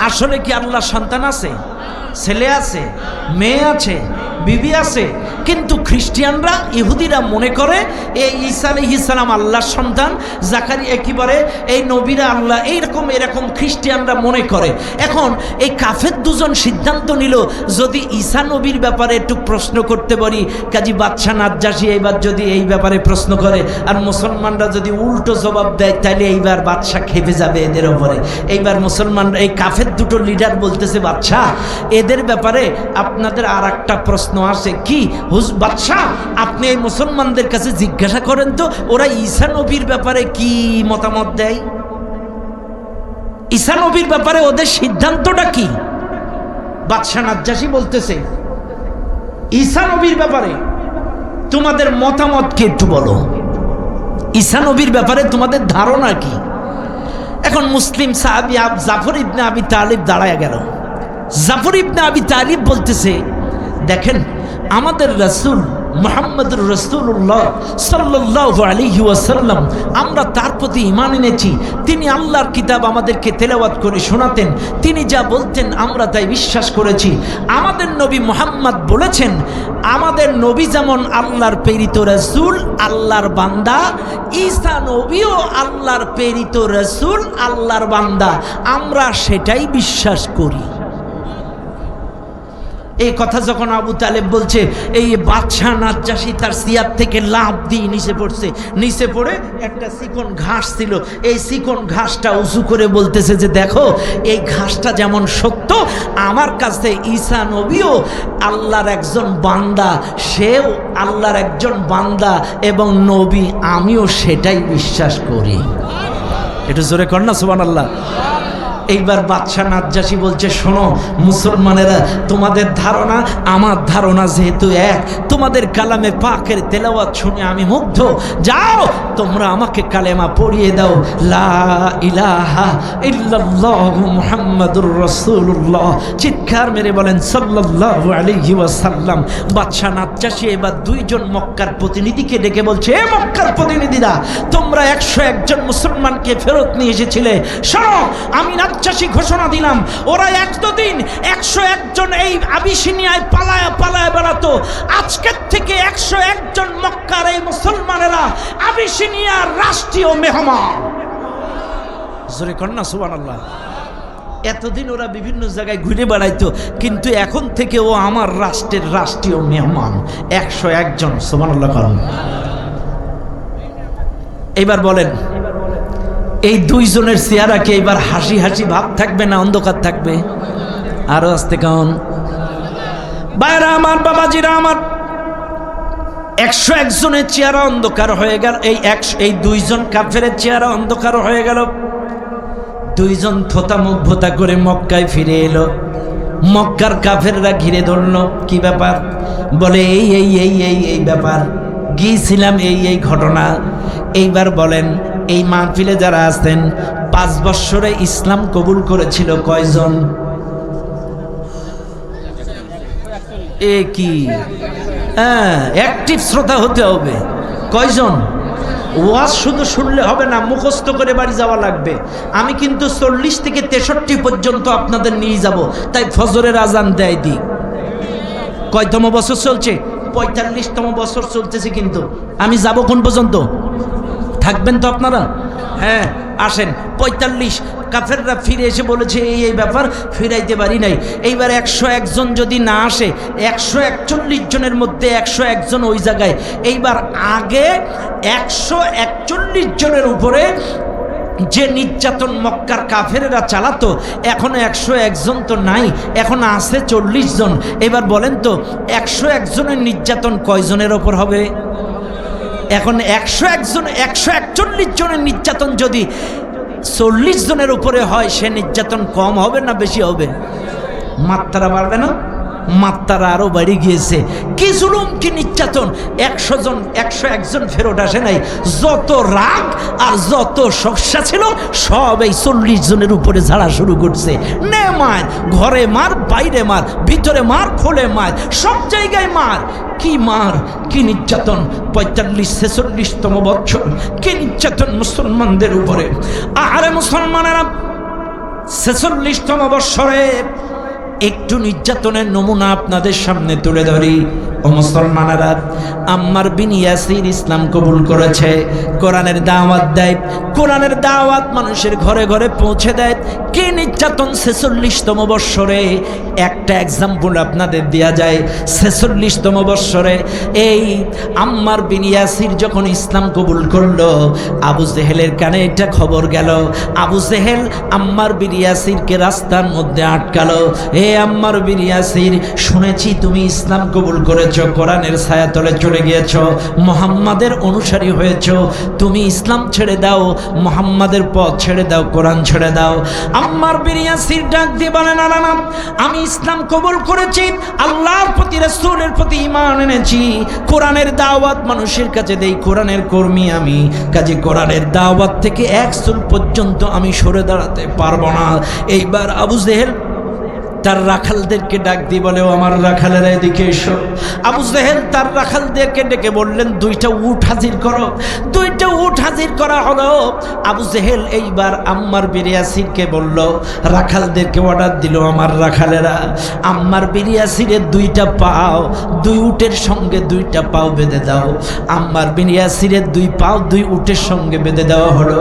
আসলে কি আল্লাহর সন্তান আছে? ছেলে আছে, মেয়ে আছে, বিবি আছে, কিন্তু খ্রিস্টানরা ইহুদিরা মনে করে এই ঈসা আলাইহিস সালাম আল্লাহর সন্তান, জাকারিয়া একেবারে এই নবীরা আল্লাহ, এরকম খ্রিস্টানরা মনে করে। এখন এই কাফের দুজন সিদ্ধান্ত নিল, যদি ঈসা নবীর ব্যাপারে একটু প্রশ্ন করতে পারি, কাজী বাদশাহ নাজ্জাশী এইবার যদি এই ব্যাপারে প্রশ্ন করে আর মুসলমানরা যদি উল্টো জবাব দেয়, তাহলে এইবার বাদশাহ খেপে যাবে এদের ওপরে। এইবার মুসলমানরা, এই কাফের দুটো লিডার বলতেছে, বাদশাহ এদের ব্যাপারে আপনাদের আর একটা প্রশ্ন আসে। কি বাদশাহ, আপনি এই মুসলমানদের কাছে জিজ্ঞাসা করেন তো ওরা ঈসা নবীর ব্যাপারে কি মতামত দেয়, ঈসা নবীর ব্যাপারে ওদের সিদ্ধান্তটা কি। বাদশাহ নাজ্জাশী বলতেছে, ঈসা নবীর ব্যাপারে তোমাদের মতামত কি একটু বলো, ঈসা নবীর ব্যাপারে তোমাদের ধারণা কি। এখন মুসলিম সাহাবী জাফর ইবনে আবি তালিব দাঁড়ায় গেল। জাফর ইবনে আবি তালিব বলতেছে, দেখেন আমাদের রাসূল মুহাম্মদুর রাসূলুল্লাহ সাল্লাল্লাহু আলাইহি ওয়াসাল্লাম, আমরা তার প্রতি ঈমান এনেছি। তিনি আল্লাহর কিতাব আমাদেরকে তেলাওয়াত করে শোনাতেন, তিনি যা বলতেন আমরা তাই বিশ্বাস করেছি। আমাদের নবী মুহাম্মদ বলেছেন, আমাদের নবী যেমন আল্লাহর প্রেরিত রাসূল, আল্লাহর বান্দা, ঈসা নবীও আল্লাহর প্রেরিত রাসূল, আল্লাহর বান্দা, আমরা সেটাই বিশ্বাস করি। এই কথা যখন আবু তালেব বলছে, এই বাদশাহ নাজ্জাশী তার সিয়ার থেকে লাফ দিয়ে নিচে পড়ছে। নিচে পড়ে একটা চিকন ঘাস ছিল, এই চিকন ঘাসটা উঁচু করে বলতেছে যে দেখো, এই ঘাসটা যেমন সত্য, আমার কাছে ঈসা নবীও আল্লাহর একজন বান্দা, সেও আল্লাহর একজন বান্দা এবং নবী, আমিও সেটাই বিশ্বাস করি। একটু জোরে কর না সুবহানাল্লাহ। এইবার বাদশাহ নাজ্জাশী বলছে, শোনো মুসলমানেরা, তোমাদের ধারণা আমার ধারণা যেহেতু এক, তোমাদের কালামে পাকের তেলাওয়াত শুনে আমি মুগ্ধ, যাও তোমরা আমাকে কালেমা পড়িয়ে দাও, লা ইলাহা ইল্লাল্লাহু মুহাম্মাদুর রাসূলুল্লাহ। চিৎকার মেরে বলেন সাল্লাল্লাহু আলাইহি ওয়াসাল্লাম। বাদশাহ নাজ্জাশী এবার দুইজন মক্কার প্রতিনিধিকে ডেকে বলছে, এ মক্কার প্রতিনিধিরা, তোমরা 101 জন মুসলমানকে ফেরত নিয়ে এসেছিলে, শোনো আমি নাজ্জাশী ঘোষণা দিলাম, ওরা একদিন 101 জন এই আবিসিনিয়ায় পালায় পালায় বেড়াতো, আজকের থেকে 101 জন মক্কার এই মুসলমানেরা আবিসিনিয়ার রাষ্ট্রীয় মেহমান। জোরে কন্যা সুবহানাল্লাহ। এতদিন ওরা বিভিন্ন জায়গায় ঘুরে বেড়াইতো, কিন্তু এখন থেকে ও আমার রাষ্ট্রের রাষ্ট্রীয় মেহমান। 101 জন, সুবহানাল্লাহ কারণ। এবার বলেন, এই দুইজনের চেহারা কি এবার হাসি হাসি ভাব থাকবে না অন্ধকার থাকবে? আরো আসতে কারণ বাইরা আমার, বাবাজিরা আমার, 101 জনের চেহারা অন্ধকার হয়ে গেল। এই দুইজন কাফের চেহারা অন্ধকার হয়ে গেল। দুইজন থোতা মুখ ভোতা করে মক্কায় ফিরে এলো। মক্কার কাফেররা ঘিরে ধরল, কি ব্যাপার? বলে এই এই এই এই এই ব্যাপার, গিয়েছিলাম এই ঘটনা। এইবার বলেন, এই মাহফিলে যারা আছেন 5 বছরে ইসলাম কবুল করেছিল কয়জন? এ কি অ্যাক্টিভ শ্রোতা হতে হবে। কয়জন? ওয়াজ শুধু শুনলে হবে না, মুখস্থ করে বাড়ি যাওয়া লাগবে। আমি কিন্তু 40 থেকে 63 পর্যন্ত আপনাদের নিয়ে যাব, তাই ফজরের আজান দেয় দিই। কয়তম বছর চলছে? 45তম বছর চলতেছে। কিন্তু আমি যাব কোন পর্যন্ত? থাকবেন তো আপনারা? হ্যাঁ আসেন। 45 কাফেররা ফিরে এসে বলেছে এই ব্যাপার, ফিরাইতে পারি নাই। এইবার 101 জন যদি না আসে, 141 জনের মধ্যে 101 জন ওই জায়গায়। এইবার আগে 141 জনের উপরে যে নির্যাতন মক্কার কাফেরেরা চালাতো, এখন 101 জন তো নাই, এখন আছে 40 জন। এবার বলেন তো 101 জনের নির্যাতন কয়জনের ওপর হবে? এখন 101 জন, 141 জনের নির্যাতন যদি 40 জনের উপরে হয়, সে নির্যাতন কম হবে না বেশি হবে? মাত্রা বাড়বে না? মাত্রা আরো বেড়ে গিয়েছে। কি জুলুম, কি নির্যাতন! 101 জন ফেরত আসে নাই। যত রাগ আর যত সমস্যা ছিল সব এই 40 জনের উপরে ঝাড়া শুরু করছে। নে মার, ঘরে মার, বাইরে মার, ভিতরে মার, খোলে মার, সব জায়গায় মার। কি মার, কি নির্যাতন! 45-46তম বছর কি নির্যাতন মুসলমানদের উপরে! আরে মুসলমানেরা, 46তম বৎসরে একটু নির্যাতনের নমুনা আপনাদের সামনে তুলে ধরি। ও মুসলমানেরা, আম্মার বিন ইয়াসির ইসলাম কবুল করেছে, কোরআনের দাওয়াত দেয়, কোরআনের দাওয়াত মানুষের ঘরে ঘরে পৌঁছে দেয়। কি নির্যাতন! 46তম বৎসরে একটা এক্সাম্পল আপনাদের দেয়া যায়। 46তম বৎসরে এই আম্মার বিন ইয়াসির যখন ইসলাম কবুল করলো, আবু জেহেলের কানে এটা খবর গেল। আবু জেহেল আম্মার বিন ইয়াসিরকে রাস্তার মধ্যে আটকালো। এ আম্মার বিন ইয়াসির, শুনেছি তুমি ইসলাম কবুল করেছ, কোরআনের ছায়াতলে চলে গিয়েছ, মুহাম্মাদের অনুসারী হয়েছ, তুমি ইসলাম ছেড়ে দাও, মুহাম্মাদের পথ ছেড়ে দাও, কোরআন ছেড়ে দাও। আম্মার বিন ইয়াসির ডাক দিয়ে বলে, না না না, আমি ইসলাম কবুল করেছি, আল্লাহর প্রতি, রাসূলের প্রতি ঈমান এনেছি, কোরআনের দাওয়াত মানুষের কাছে দেই, কোরআনের কর্মী আমি, কাজে কোরআনের দাওয়াত থেকে এক চুল পর্যন্ত আমি সরে দাঁড়াতে পারবো না। এইবার আবু জেহেল তার রাখালদেরকে ডাক দিয়ে বলে, ও আমার রাখালেরা এদিকে এসো। আবু জেহেল তার রাখালদেরকে ডেকে বললেন, 2টা উট হাজির করো। 2টা উট হাজির করা হলো। আবু জেহেল এইবার আম্মার বিন ইয়াসিরকে বলল, রাখালদেরকে অর্ডার দিল, আমার রাখালেরা আম্মার বিন ইয়াসিরের 2টা পাও 2 উটের সঙ্গে 2টা পাও বেঁধে দাও। আম্মার বিন ইয়াসিরের 2 পাও 2 উটের সঙ্গে বেঁধে দেওয়া হলো।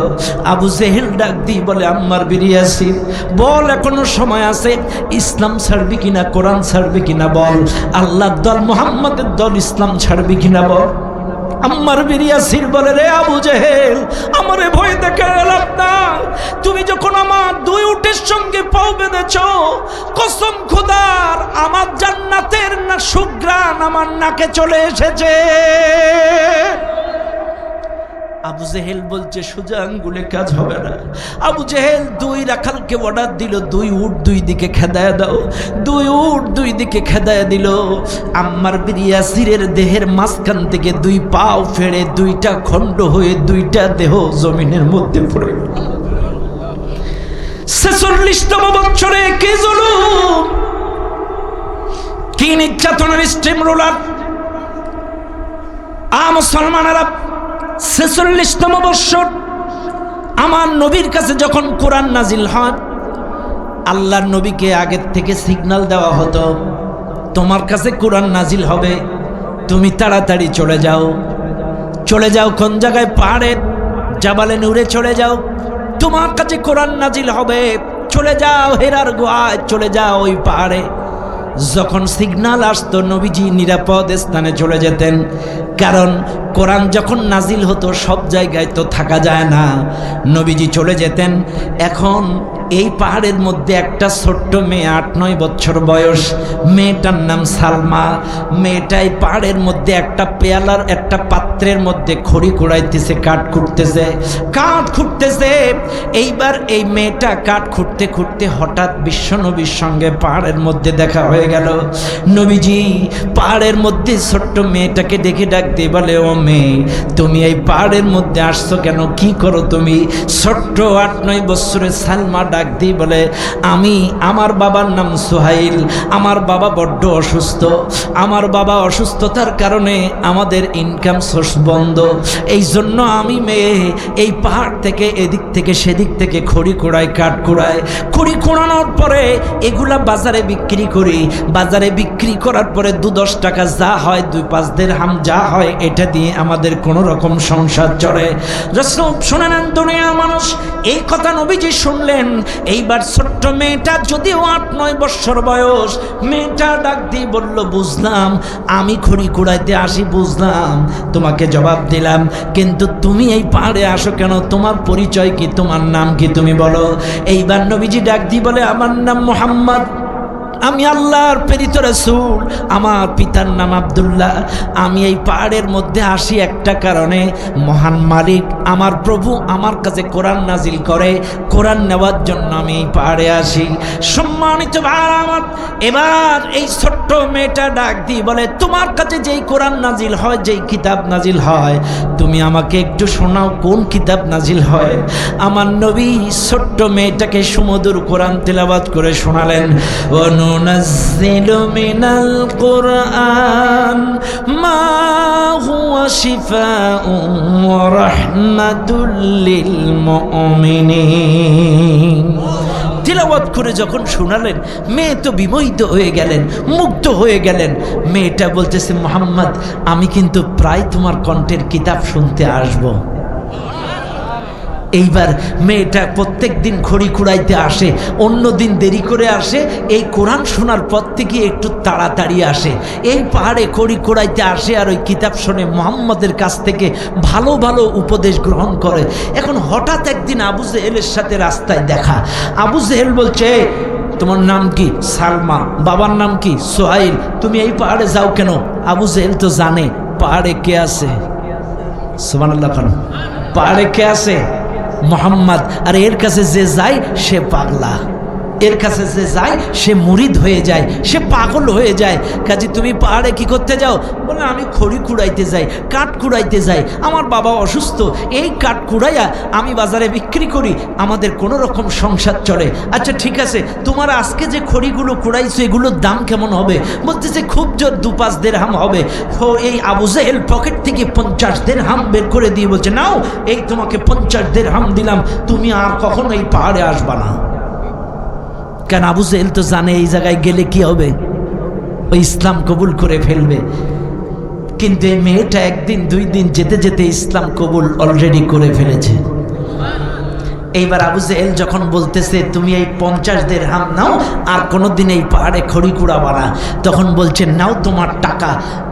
আবু জেহেল ডাক দিয়ে বলে, আম্মার বিন ইয়াসির বল, এখনো সময় আছে, ইসলাম ছাড়বি কিনা, কোরআন ছাড়বি কিনা বল, আল্লাহর দল মুহাম্মাদের দল ইসলাম ছাড়বি কিনা বল। আম্মার বিন ইয়াসির বলে, রে আবু জেহেল, আমারে ভয় দেখে লাভ না, তুমি যখন আমার 2 উটের সঙ্গে পাও বেঁধেছ, কসম খোদার আমার জান্নাতের না সুঘ্রাণ আমার নাকে চলে এসেছে। আবু জেহেল বলছে, সোজা আঙ্গুলে কাজ হবে না। আবু জেহেল 2 রাখালকে অর্ডার দিল, 2 উট 2 দিকে খেদায় দাও। 2 উট 2 দিকে খেদায় দিল। আম্মার বিন ইয়াসিরের দেহের মাঝখান থেকে 2 পাও ফেড়ে 2টা খণ্ড হয়ে 2টা দেহ জমিনের মধ্যে পড়ে গেল। 46তম বছরে কি জুলুম, কি নির্যাতনের স্টিম রোলার! মুসলমানেরা, 46তম বৎসর আমার নবীর কাছে যখন কোরআন নাজিল হয়, আল্লাহর নবীকে আগের থেকে সিগন্যাল দেওয়া হতো, তোমার কাছে কোরআন নাজিল হবে, তুমি তাড়াতাড়ি চলে যাও। চলে যাও কোন জায়গায়? পাহাড়ে জাবালে নূরে চলে যাও, তোমার কাছে কোরআন নাজিল হবে, চলে যাও হেরার গুহায়, চলে যাও ওই পাহাড়ে। যখন সিগন্যাল আসতো, নবীজি নিরাপদ স্থানে চলে যেতেন, কারণ কোরআন যখন নাজিল হতো সব জায়গায় তো থাকা যায় না, নবীজি চলে যেতেন। এখন এই পাহাড়ের মধ্যে একটা ছোট্ট মেয়ে, 8-9 বছর বয়স, মেয়েটার নাম সালমা। মেয়েটাই পাহাড়ের মধ্যে একটা পেয়ালার, একটা পাত্রের মধ্যে খড়ি কুড়াইতেছে, কাঠ খুঁড়তেছে। এইবার এই মেয়েটা কাঠ খুঁড়তে খুঁড়তে হঠাৎ বিশ্বনবীর সঙ্গে পাহাড়ের মধ্যে দেখা হয়ে গেল। নবীজি পাহাড়ের মধ্যে ছোট্ট মেয়েটাকে দেখে ডাক দিয়ে বলে, ও মেয়ে, তুমি এই পাহাড়ের মধ্যে আসছো কেন? কি করো তুমি? ছোট্ট 8-9 বছরের সালমা ডাক দিয়ে বলে, আমার বাবার নাম সোহাইল, আমার বাবা বড্ড অসুস্থ, আমার বাবা অসুস্থতার কারণে আমাদের ইনকাম সোর্স বন্ধ, এই জন্য আমি মেয়ে এই পাহাড় থেকে এদিক থেকে সেদিক থেকে খড়ি কুড়াই, কাঠ কুড়াই, খড়ি কুড়ানোর পরে এগুলা বাজারে বিক্রি করি, বাজারে বিক্রি করার পরে 2-10 টাকা যা হয়, 2-5 দিরহাম যা হয়, এটা দিয়ে আমাদের কোনো রকম সংসার চলে। রাসূল শুনে নেন দুনিয়ার মানুষ, এই কথা নবীজি শুনলেন। এইবার ছোট্ট মেয়েটা যদিও 8-9 বছর বয়স, মেয়েটা ডাক দিয়ে বলল, বুঝলাম আমি খড়ি কুড়াইতে আসি, বুঝলাম, তোমাকে জবাব দিলাম, কিন্তু তুমি এই পাহাড়ে আসো কেন? তোমার পরিচয় কি? তোমার নাম কি? তুমি বলো। এইবার নবীজি ডাক দিয়ে বলে, আমার নাম মুহাম্মদ, আমি আল্লাহর প্রেরিত রাসূল, আমার পিতার নাম আব্দুল্লাহ। আমি এই পাহাড়ের মধ্যে আসি একটা কারণে, মহান মালিক আমার প্রভু আমার কাছে কোরআন নাজিল করে, কোরআন নেওয়ার জন্য আমি এই পাহাড়ে আসি। সম্মানিত ভাইরা আমার, এবার এই ছোট্ট মেয়েটা ডাক দিয়ে বলে, তোমার কাছে যেই কোরআন নাজিল হয়, যেই কিতাব নাজিল হয়, তুমি আমাকে একটু শোনাও, কোন কিতাব নাজিল হয়? আমার নবী ছোট্ট মেয়েটাকে সুমধুর কোরআন তেলাওয়াত করে শোনালেন। وننزل من القرآن ما هو شفاء ورحمة للمؤمنين তিলাওয়াত করে যখন শোনালেন, মেয়ে তো বিমোহিত হয়ে গেলেন, মুগ্ধ হয়ে গেলেন। মেয়েটা বলতেছে, মুহাম্মদ আমি কিন্তু প্রায় তোমার কণ্ঠের কিতাব শুনতে আসব। এইবার মেয়েটা প্রত্যেক দিন খড়ি কুড়াইতে আসে, অন্য দিন দেরি করে আসে, এই কোরআন শোনার পর থেকে একটু তাড়াতাড়ি আসে। এই পাহাড়ে খড়ি কুড়াইতে আসে আর ওই কিতাব শুনে মুহাম্মদের কাছ থেকে ভালো ভালো উপদেশ গ্রহণ করে। এখন হঠাৎ একদিন আবু জেহেলের সাথে রাস্তায় দেখা। আবু জেহেল বলছে, তোমার নাম কি? সালমা। বাবার নাম কি? সোহাইল। তুমি এই পাহাড়ে যাও কেন? আবু জেহেল তো জানে পাহাড়ে কে আছে। সুবহানাল্লাহ। পাহাড়ে কে আছে? মুহাম্মদ। আর এর কাছে যে যায় সে পাগলা, এর কাছে যে যায় সে মুরিদ হয়ে যায়, সে পাগল হয়ে যায়। কাজে তুমি পাহাড়ে কি করতে যাও? বলে আমি খড়ি কুড়াইতে যাই, কাঠ কুড়াইতে যাই, আমার বাবা অসুস্থ, এই কাঠ কুড়াইয়া আমি বাজারে বিক্রি করি, আমাদের কোনো রকম সংসার চলে। আচ্ছা ঠিক আছে, তোমার আজকে যে খড়িগুলো কুড়াইছো এগুলোর দাম কেমন হবে? বলতেছে খুব জোর 2-5 দিরহাম হবে। তো এই আবু জেহেল পকেট থেকে 50 দিরহাম বের করে দিয়ে বলছে, নাও এই তোমাকে 50 দিরহাম দিলাম, তুমি আর কখনো এই পাহাড়ে আসবা না। কেন? আবু জেহেল তো জানে এই জায়গায় গেলে কি হবে, ওই ইসলাম কবুল করে ফেলবে। কিন্তু এই মেয়েটা 1 দিন 2 দিন যেতে যেতে ইসলাম কবুল অলরেডি করে ফেলেছে। এইবার আবু জেহেল যখন বলতেছে তুমি এই 50 দিরহাম নাও, আর কোনোদিন এই পাহাড়ে খড়ি কুড়াবা না, তখন বলছে নাও তোমার টাকা,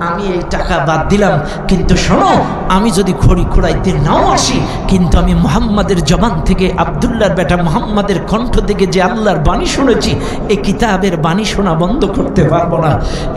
আমি এই টাকা বাদ দিলাম, কিন্তু শোনো আমি যদি খড়ি কুড়াইতে নাও আসি, কিন্তু আমি মুহাম্মাদের জবান থেকে, আব্দুল্লাহর বেটা মুহাম্মাদের কণ্ঠ থেকে যে আল্লাহর বাণী শুনেছি, এই কিতাবের বাণী শোনা বন্ধ করতে পারবো না।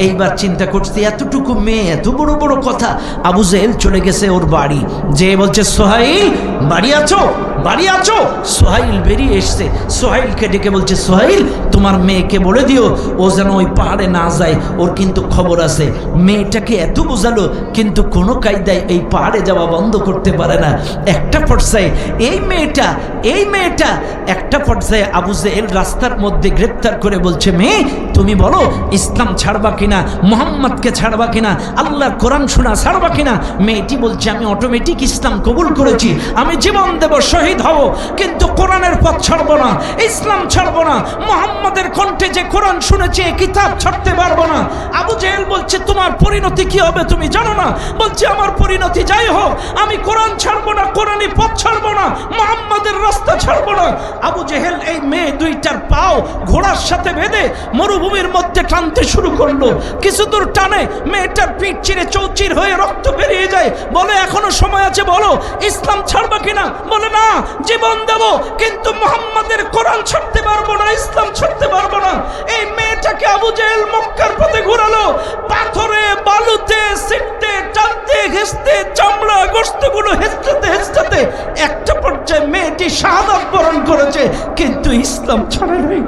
এইবার চিন্তা করতে এতটুকু মেয়ে, এত বড় বড় কথা। আবু জেহেল চলে গেছে ওর বাড়ি, যে বলছে সোহাইল বাড়ি আছো, বাড়ি আছো। সোহাইল বেরিয়ে এসছে, সোহাইলকে ডেকে বলছে, সোহাইল তোমার মেয়েকে বলে দিও ও যেন ওই পাহাড়ে না যায়, ওর কিন্তু খবর আছে। মেয়েটাকে এত বোঝালো কিন্তু কোনো কায়দায় এই পাহাড়ে যাওয়া বন্ধ করতে পারে না। একটা পর্যায়ে এই মেয়েটা একটা পর্যায়ে আবু জেহেল রাস্তার মধ্যে গ্রেপ্তার করে বলছে, মেয়ে তুমি বলো ইসলাম ছাড়বা কিনা, মুহাম্মদকে ছাড়বা কিনা, আল্লাহর কোরআন শোনা ছাড়বা কিনা? মেয়েটি বলছে, আমি অটোমেটিক ইসলাম কবুল করেছি, আমি জীবন দেব, শহীদ হব, কিন্তু কোরআনের পথ ছাড়বো না, ইসলাম ছাড়বো না, মুহাম্মদের কণ্ঠে যে কোরআন শুনেছি এই কিতাব ছাড়তে পারবো না। আবু জেহেল বলছে, তোমার পরিণতি কি হবে তুমি জানো না? বলছে, আমার পরিণতি যাই হোক আমি কোরআন ছাড়বো না, কোরআনী পথ ছাড়বো না, মুহাম্মদের রাস্তা ছাড়বো না। আবু জেহেল এই মেয়ে দুইটার পাও ঘোড়ার সাথে বেঁধে মরুভূমির মধ্যে টানতে শুরু করলো। কিছু দূর টানে মেয়েটার পিঠ চিরে চৌচির হয়ে রক্ত বেরিয়ে যায়। বলে, এখনো সময় আছে, বলো ইসলাম ছাড়বা কিনা? বলে, না জীবন দেব, কিন্তু মুহাম্মাদের কোরআন ছাড়তে পারবো না, ইসলাম ছাড়তে পারবো না। এই মেয়েটাকে আবু জেহেল মক্কার পথে ঘোরালো, পাথরে বালুতে সিটতে টানতে ঘেঁষতে চামড়া গোশতগুলো হেঁচড়াতে একটা পর্যায়ে মেয়েটি শাহাদাত বরণ করেছে, কিন্তু ইসলাম ছাড়ে নাই,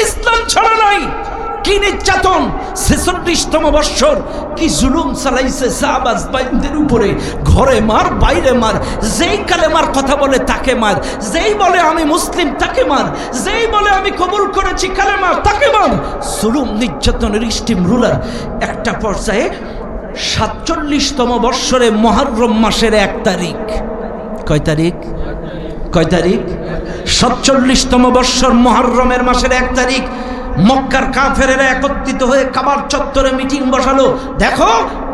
ইসলাম ছাড়া নাই। কি নির্যাতন! 46তম বৎসর কি জুলুম চালাইছে সাহাবাজ বাইনদের উপরে। ঘরে মার, বাইরে মার, যেই কালেমার কথা বলে তাকে মার, যেই বলে আমি মুসলিম তাকে মার, যেই বলে আমি কবুল করেছি কালেমা তাকে মার। জুলুম নির্যাতনের স্টিম রুলার। একটা পর্যায়ে 47তম বৎসরে মুহররম মাসের 1 তারিখ, কয় তারিখ? 47তম বৎসর মুহররমের মাসের 1 তারিখ মক্কার কাফেরেরা একত্রিত হয়ে কাবার চত্বরে মিটিং বসালো। দেখো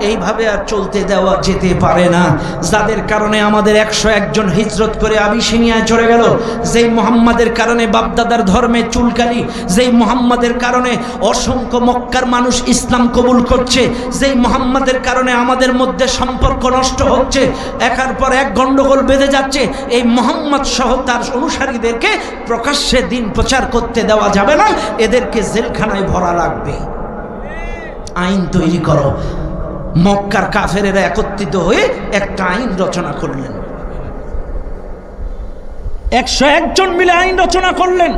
এইভাবে আর চলতে দেওয়া যেতে পারে না, যাদের কারণে আমাদের 101 জন হিজরত করে আবিসিনিয়ায় চলে গেল, যেই মুহাম্মাদের কারণে বাপদাদার ধর্মে চুলকানি, যেই মুহাম্মাদের কারণে অসংখ্য মক্কার মানুষ ইসলাম কবুল করছে, যেই মুহাম্মাদের কারণে আমাদের মধ্যে সম্পর্ক নষ্ট হচ্ছে, একার পর এক গন্ডগোল বেঁধে যাচ্ছে। এই মুহাম্মদ সহ তার অনুসারীদেরকে প্রকাশ্যে দিন প্রচার করতে দেওয়া যাবে না, এদেরকে জেলখানায় ভরা লাগবে। আইন তৈরি করো। মক্কার কাফেরেরা একত্রিত হয়ে একটা আইন রচনা করলেন। 101 জন মিলে আইন রচনা করলেন।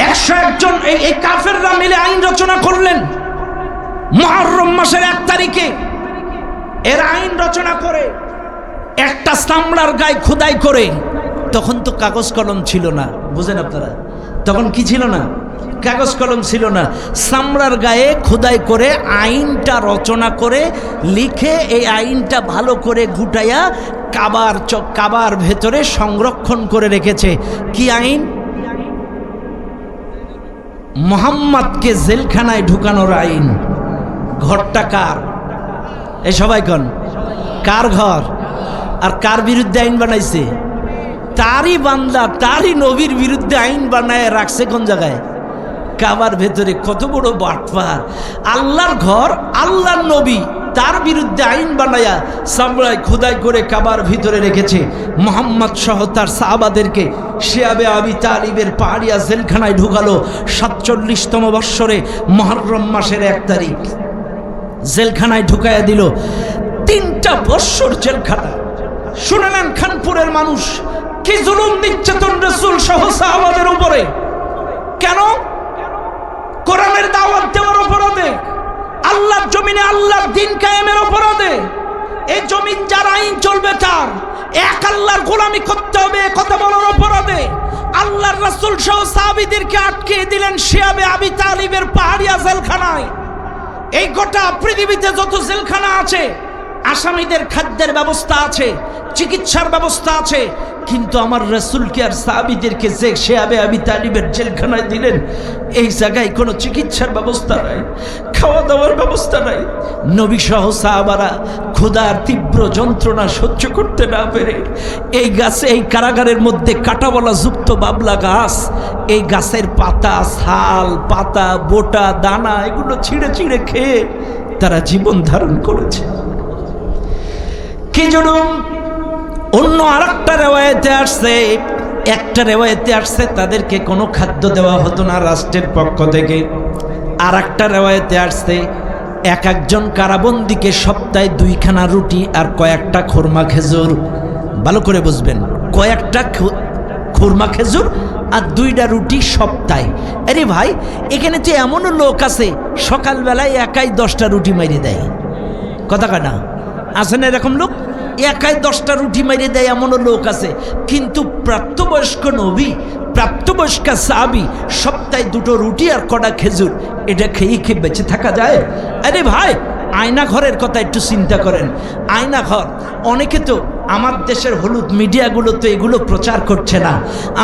101 জন এই কাফেররা মিলে আইন রচনা করলেন। মুহররম মাসের 1 তারিখে এর আইন রচনা করে একটা চামড়ার গায়ে খোদাই করে, তখন তো কাগজ কলম ছিল না, বুঝেন আপনারা, তখন কি ছিল না? কাগজ কলম ছিল না, চামড়ার গায়ে খোদাই করে আইনটা রচনা করে লিখে এই আইনটা ভালো করে গুটাইয়া কাবার ভেতরে সংরক্ষণ করে রেখেছে। কি আইন? মুহাম্মদকে জেলখানায় ঢুকানোর আইন। ঘরটা কার? এই সবাই কোন কার ঘর? আর কার বিরুদ্ধে আইন বানাইছে? তারই বান্দা, তারই নবীর বিরুদ্ধে আইন বানায় রাখছে কোন জায়গায়? কাবার ভেতরে। কত বড় বাটপার! আল্লাহর ঘর, আল্লাহর নবী, তার বিরুদ্ধে আইন বানায়া চামড়ায় খোদাই করে কাবার ভিতরে রেখেছে। মুহাম্মদ সহ তার সাহাবাদেরকে শিয়াবে আবি তালিবের পাহাড়িয়া জেলখানায় ঢুকালো 47তম বৎসরে মুহররম মাসের 1 তারিখ জেলখানায় ঢুকাইয়া দিল। 3টা বৎসর জেলখানা। শুনে নেন খানপুরের মানুষ, কি জুলুম নির্যাতন রাসূল সহ সাহাবাদের উপরে। কেন? কোরআনের দাওয়াত দেওয়ার অপরাধে, আল্লাহর জমিনে আল্লাহর দ্বীন কায়েমের অপরাধে। এই জমিন যার আইন চলবে তার, এক আল্লাহর গোলামি করতে হবে কথা বলার অপরাধে আল্লাহর রাসূল সহ সাহাবীদেরকে আটকে দিলেন শিয়াবে আবি তালিবের পাহাড়িয়া জেলখানায়। এই গোটা পৃথিবীতে যত জেলখানা আছে, আসামিদের খাদ্যের ব্যবস্থা আছে, চিকিৎসার ব্যবস্থা আছে, কিন্তু আমার রাসূলকে আর সাহাবীদেরকে যে শিয়াবে আবি তালিবের জেলখানায় দিলেন, এই জায়গায় কোনো চিকিৎসার ব্যবস্থা নাই, খাওয়া দাওয়ার ব্যবস্থা নাই। নবী সহ সাহাবারা ক্ষুধার তীব্র যন্ত্রণা সহ্য করতে না পেরে এই গাছে, এই কারাগারের মধ্যে কাঁটাবলা যুক্ত বাবলা গাছ, এই গাছের পাতা, ছাল, পাতা, বোটা, দানা এগুলো ছিঁড়ে ছিঁড়ে খেয়ে তারা জীবন ধারণ করেছে। কি জুলুম! অন্য আরেকটা রেওয়ায়েতে আসছে, একটা রেওয়ায়েতে আসছে তাদেরকে কোনো খাদ্য দেওয়া হতো না রাষ্ট্রের পক্ষ থেকে। আর একটা রেওয়ায়েতে আসছে একজন কারাবন্দীকে সপ্তাহে 2খানা রুটি আর কয়েকটা খুরমা খেজুর। ভালো করে বুঝবেন, কয়েকটা খুরমা খেজুর আর 2টা রুটি সপ্তাহে। আরে ভাই, এখানে তো এমনও লোক আছে সকালবেলায় একাই 10টা রুটি মারিয়ে দেয়। কথা কানা আছে না এরকম লোক? একাই 10টা রুটি মেরে দেয়, এমনও লোক আছে। কিন্তু প্রাপ্তবয়স্ক নবী, প্রাপ্তবয়স্ক সাহাবী সপ্তাহে 2টো রুটি আর কটা খেজুর, এটা খেয়ে খেয়ে বেঁচে থাকা যায়? আরে ভাই, আয়না ঘরের কথা একটু চিন্তা করেন। আয়না ঘর, অনেকে তো আমার দেশের হলুদ মিডিয়াগুলো তো এগুলো প্রচার করছে না।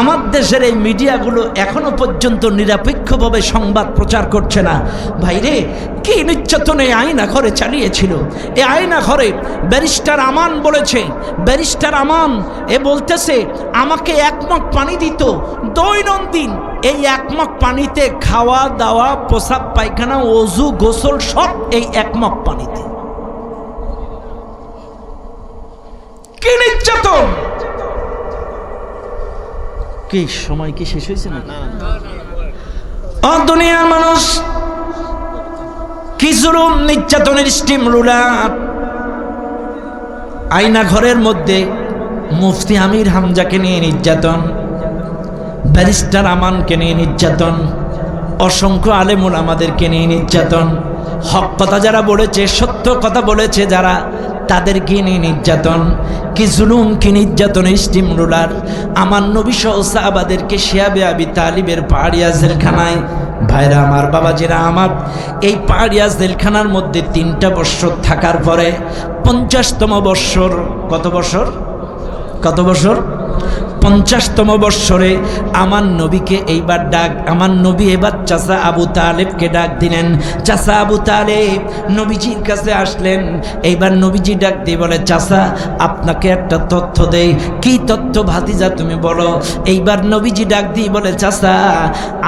আমার দেশের এই মিডিয়াগুলো এখনো পর্যন্ত নিরপেক্ষভাবে সংবাদ প্রচার করছে না। ভাইরে, কি নির্যাতন এই আয়না ঘরে চালিয়েছিল! এই আয়না ঘরে ব্যারিস্টার আমান বলেছে, ব্যারিস্টার আমান এ বলতেছে আমাকে 1 মগ পানি দিত দৈনন্দিন। এই 1 মগ পানিতে খাওয়া দাওয়া, প্রসাব পায়খানা, ওযু, গোসল সব এই 1 মগ পানিতে। কি নির্যাতন! কি সময় কি শেষ হয়েছে না? দুনিয়ার মানুষ, কি জুলুম নির্যাতনের স্টিম রুলার! আয়না ঘরের মধ্যে মুফতি আমির হামজাকে নিয়ে নির্যাতন, ব্যারিস্টার আমানকে নিয়ে নির্যাতন, অসংখ্য আলেমুল আমাদেরকে নিয়ে নির্যাতন, হক কথা যারা বলেছে, সত্য কথা বলেছে যারা, তাদেরকে নিয়ে নির্যাতন। কি জুলুম, কি নির্যাতন স্টিম রুলার! আমার নবী সহ সাহাবাদেরকে শিয়াবে আবি তালিবের পাহাড়িয়া জেলখানায়। ভাইরা আমার, বাবাজিরা আমার, এই পাহাড়িয়া জেলখানার মধ্যে 3টা বৎসর থাকার পরে 50তম বৎসর, কত বৎসর? কত বৎসর? 50তম বৎসরে আমার নবীকে এইবার ডাক, আমার নবী এবার চাচা আবু তালেবকে ডাক দিলেন। চাচা আবু তালেব নবীজির কাছে আসলেন। এইবার নবীজি ডাক দিয়ে বলে, চাচা আপনাকে একটা তথ্য দেই। কি তথ্য ভাতিজা তুমি বলো? এইবার নবীজি ডাক দিয়ে বলে, চাচা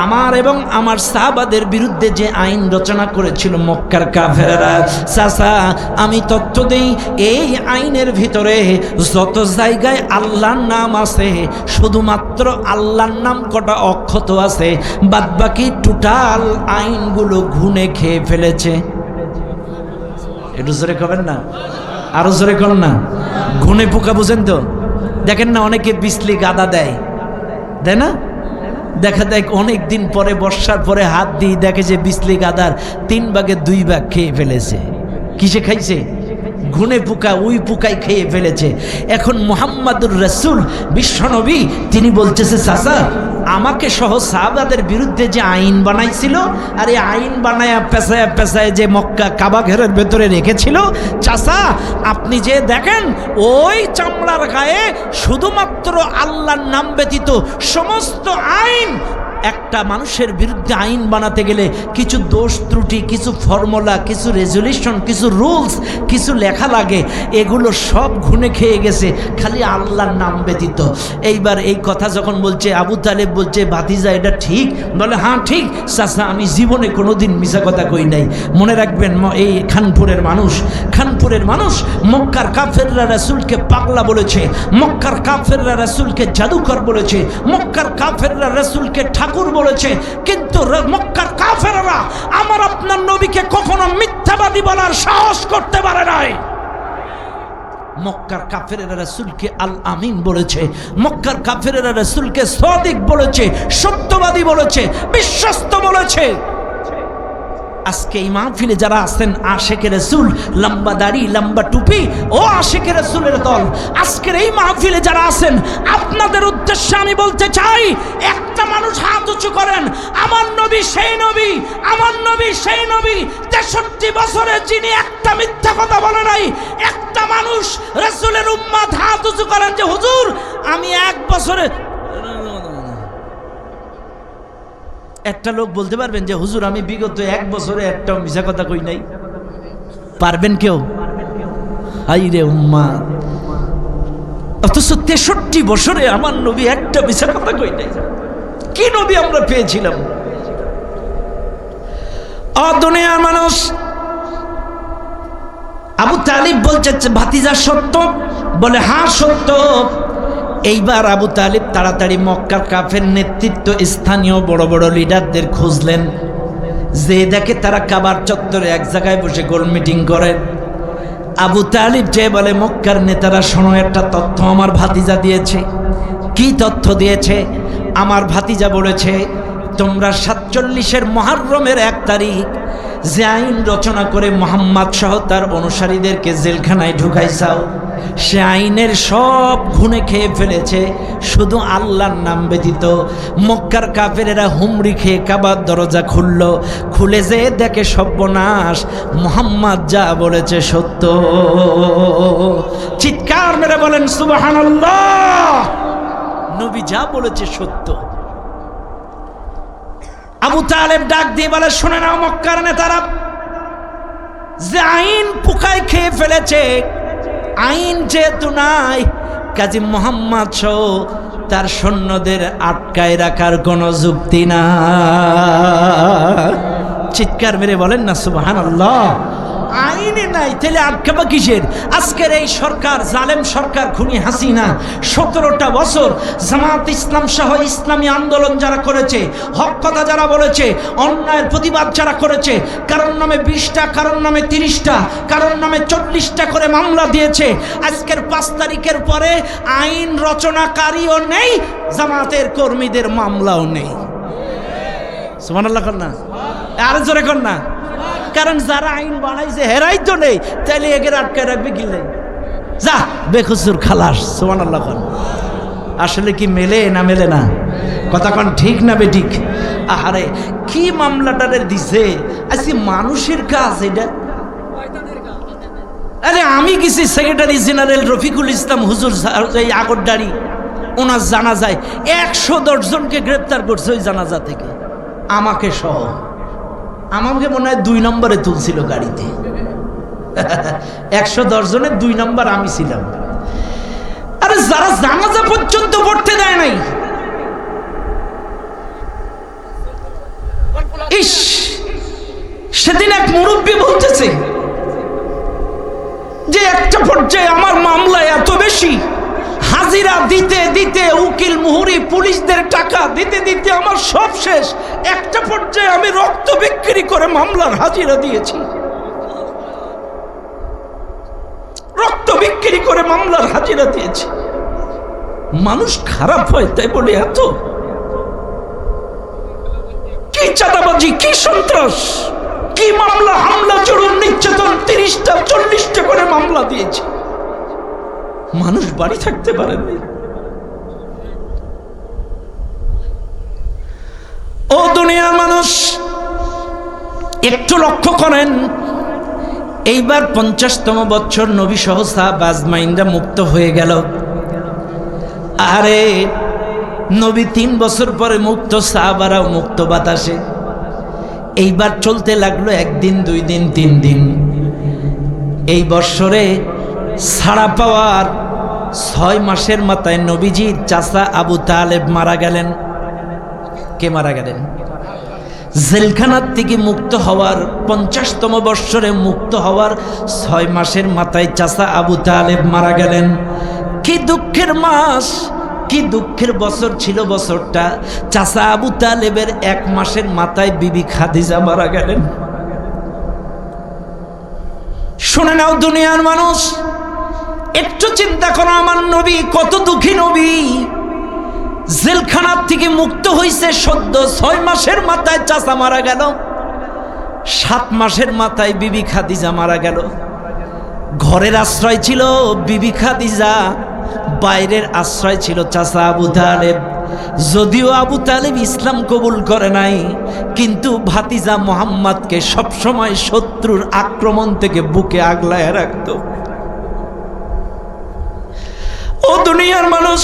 আমার এবং আমার সাহাবাদের বিরুদ্ধে যে আইন রচনা করেছিল মক্কার কাফেররা, চাচা আমি তথ্য দেই, এই আইনের ভিতরে যত জায়গায় আল্লাহর নাম আছে, শুধুমাত্র আল্লাহর নাম কটা অক্ষত আছে, বাদবাকি টোটাল আইনগুলো ঘুনে খেয়ে ফেলেছে। একটু জোরে কবেন না, আরো জোরে করেন না। ঘুনে পোকা বুঝেন তো? দেখেন না, অনেকে বিসলি গাদা দেয়, দেয় না? দেখা দেখ অনেক দিন পরে, বর্ষার পরে হাত দিয়ে দেখে যে বিসলি গাদার 3 ভাগে 2 ভাগ খেয়ে ফেলেছে। কিসে খাইছে? ঘুনে পোকা ওই পোকায় খেয়ে ফেলেছে। এখন মুহাম্মাদুর রাসূল বিশ্বনবী তিনি বলতেছে, চাচা আমাকে সহ সাহাবাদের বিরুদ্ধে যে আইন বানাইছিল, আর এই আইন বানায়া পেঁচায় পেঁচায় যে মক্কা কাবা ঘরের ভেতরে রেখেছিল, চাচা আপনি যে দেখেন ওই চামড়ার গায়ে শুধুমাত্র আল্লাহর নাম ব্যতীত সমস্ত আইন, একটা মানুষের বিরুদ্ধে আইন বানাতে গেলে কিছু দোষ ত্রুটি, কিছু ফর্মুলা, কিছু রেজুলেশন, কিছু রুলস, কিছু লেখা লাগে, এগুলো সব ঘুনে খেয়ে গেছে খালি আল্লাহর নাম ব্যতীত। এইবার এই কথা যখন বলছে, আবু তালেব বলছে, ভাতিজা এটা ঠিক? বলে হ্যাঁ ঠিক চাচা, আমি জীবনে কোনোদিন মিছা কথা কই নাই। মনে রাখবেন এই খানপুরের মানুষ মক্কার কাফেররা রাসূলকে পাগলা বলেছে, মক্কার কাফেররা রাসূলকে জাদুকর বলেছে, মক্কার কাফেররা রাসূলকে ঠাকুর বলেছে, কিন্তু মক্কার কাফেররা আমার আপনার নবীকে কখনো মিথ্যাবাদী বলার সাহস করতে পারে নাই। মক্কার কাফেরেরা রাসূলকে আল আমিন বলেছে, মক্কার কাফেরেরা রাসূলকে সাদিক বলেছে, সত্যবাদী বলেছে, বিশ্বস্ত বলেছে। আজকে এই মাহফিলে যারা আছেন আশেকে রাসূল, লম্বা দাড়ি লম্বা টুপি, ও আশেকে রাসূলের দল, আজকের এই মাহফিলে যারা আছেন আপনাদের উদ্দেশ্যে আমি বলতে চাই, একটা মানুষ হাত উঁচু করেন, আমার নবী সেই নবী, আমার নবী সেই নবী 63 বছরে যিনি একটা মিথ্যা কথা বলে নাই। একটা মানুষ রাসূলের উম্মত হাত উঁচু করেন যে হুজুর আমি 1 বছরে, একটা লোক বলতে পারবেন যে হুজুর আমি বিগত 1 বছরে একটাও মিছা কথা কই নাই? পারবেন কেউ? হাই রে উম্মাত, অথচ 63 বছরে আমার নবী একটা মিছা কথা কই নাই। কি নবী আমরা পেয়েছিলাম? দুনিয়ার মানুষ। আবু তালিব বলছে ভাতিজা সত্য? বলে হ্যাঁ সত্য। এইবার আবু তালিব তাড়াতাড়ি মক্কার কাফের নেতৃত্ব, স্থানীয় বড় বড় লিডারদের খুঁজলেন, যে দেখে তারা কাবার চত্বরে এক জায়গায় বসে গোল মিটিং করে। আবু তালিব যে বলে, মক্কার নেতারা শোনো, একটা তথ্য আমার ভাতিজা দিয়েছে। কি তথ্য দিয়েছে? আমার ভাতিজা বলেছে তোমরা 47 মুহররমের 1 তারিখ যে আইন রচনা করে মুহাম্মদ সহ তার অনুসারীদেরকে জেলখানায় ঢুকাইছাও, সে আইনের সব ঘুনে খেয়ে ফেলেছে, শুধু আল্লাহর নাম ব্যতীত। মক্কার কাফেরেরা হুমড়ি খেয়ে কাবার দরজা খুলে যে দেখে সর্বনাশ, মুহাম্মদ যা বলেছে সত্য। চিৎকার মেরে বলেন সুবহানাল্লাহ, নবী যা বলেছে সত্য। আবু তালেব ডাক দিয়ে বলে, শুনে নাও মক্কার নেতারা, যে আইন পোকায় খেয়ে ফেলেছে, আইন যেহেতু নাই, কাজী মুহাম্মদ সহ তার সৈন্যদের আটকায় রাখার কোনো যুক্তি না। চিৎকার মেরে বলেন না সুবহানাল্লাহ। আইনে নাই, তাহলে আটকাবা কিসের? আজকের এই সরকার, জালেম সরকার, খুনি হাসিনা 17টা বছর জামাত ইসলাম সহ ইসলামী আন্দোলন যারা করেছে, হক কথা যারা বলেছে, অন্যায়ের প্রতিবাদ যারা করেছে, কারোর নামে 20টা, কারোর নামে 30টা, কারোর নামে 40টা করে মামলা দিয়েছে। আজকের 5 তারিখের পরে আইন রচনাকারীও নেই, জামাতের কর্মীদের মামলাও নেই। সুবহানাল্লাহ কর না, আরে জোরে কর না। কারণ যারা আইন বানাইছে হেরাই তো নেই, তাইলে একে আটকায় রাখবে কিলে? যা বেকসুর খালাস। সুবহানাল্লাহ কর। আসলে কি মেলে না মেলে না? কথা কোন ঠিক না বেঠিক? আহারে কি মামলাটারে দিছে, আজকে মানুষের কাজ এটা। আরে আমি গেছি সেক্রেটারি জেনারেল রফিকুল ইসলাম হুজুর, এই আগরদাড়ি, ওনার জানাজায় 110 জনকে গ্রেপ্তার করছে ওই জানাজা থেকে, আমাকে সহ। আমাকে মনে হয় 2 নম্বরে তুলছিল গাড়িতে। 110 জনের 2 নম্বর আমি ছিলাম। আরে যারা জানাজা পর্যন্ত পড়তে দেয় নাই, ইস, সেদিন এক মুরব্বী বলতেছে যে একটা পর্যায়ে আমার মামলা এত বেশি, হাজিরা দিতে দিতে, উকিল মুহুরি পুলিশদের টাকা দিতে দিতে আমার সব শেষ। একটা পর্যায়ে আমি রক্ত বিক্রি করে মামলার হাজিরা দিয়েছি, রক্ত বিক্রি করে মামলার হাজিরা দিয়েছি। মানুষ খারাপ হয় তাই বলে এত? কি চাঁদাবাজি, কি সন্ত্রাস! কি মামলা, হামলা, জুলুম, নির্যাতন, 30টা 40টা করে মামলা দিয়েছে, মানুষ বাড়ি থাকতে পারে না। ও দুনিয়ার মানুষ, একটু লক্ষ্য করেন, এইবার 50তম বছর নবী সহ সাহাবা আজমাইনরা মুক্ত হয়ে গেল। আরে নবী 3 বছর পরে মুক্ত, সাহাবারাও মুক্ত বাতাসে। এইবার চলতে লাগলো 1 দিন 2 দিন 3 দিন। এই বৎসরে ছাড়া পাওয়ার 6 মাসের মাথায় নবীজির চাচা আবু তালেব মারা গেলেন। কে মারা গেলেন? জেলখানার থেকে মুক্ত হওয়ার 50তম বৎসরে মুক্ত হওয়ার 6 মাসের মাথায় চাচা আবু তালেব মারা গেলেন। কি দুঃখের মাস, কি দুঃখের বছর ছিল বছরটা। চাচা আবু তালেবের 1 মাসের মাথায় বিবি খাদিজা মারা গেলেন। শুনে নাও দুনিয়ার মানুষ, একটু চিন্তা করো, আমার নবী কত দুঃখী নবী। জেলখানার থেকে মুক্ত হইছে সদ্য, 6 মাসের মাথায় চাচা মারা গেল, 7 মাসের মাথায় বিবি খাদিজা মারা গেল। ঘরের আশ্রয় ছিল বিবি খাদিজা, বাইরের আশ্রয় ছিল চাচা আবু তালেব। যদিও আবু তালেব ইসলাম কবুল করে নাই, কিন্তু ভাতিজা মোহাম্মদকে সবসময় শত্রুর আক্রমণ থেকে বুকে আগলায় রাখত। ও দুনিয়ার মানুষ,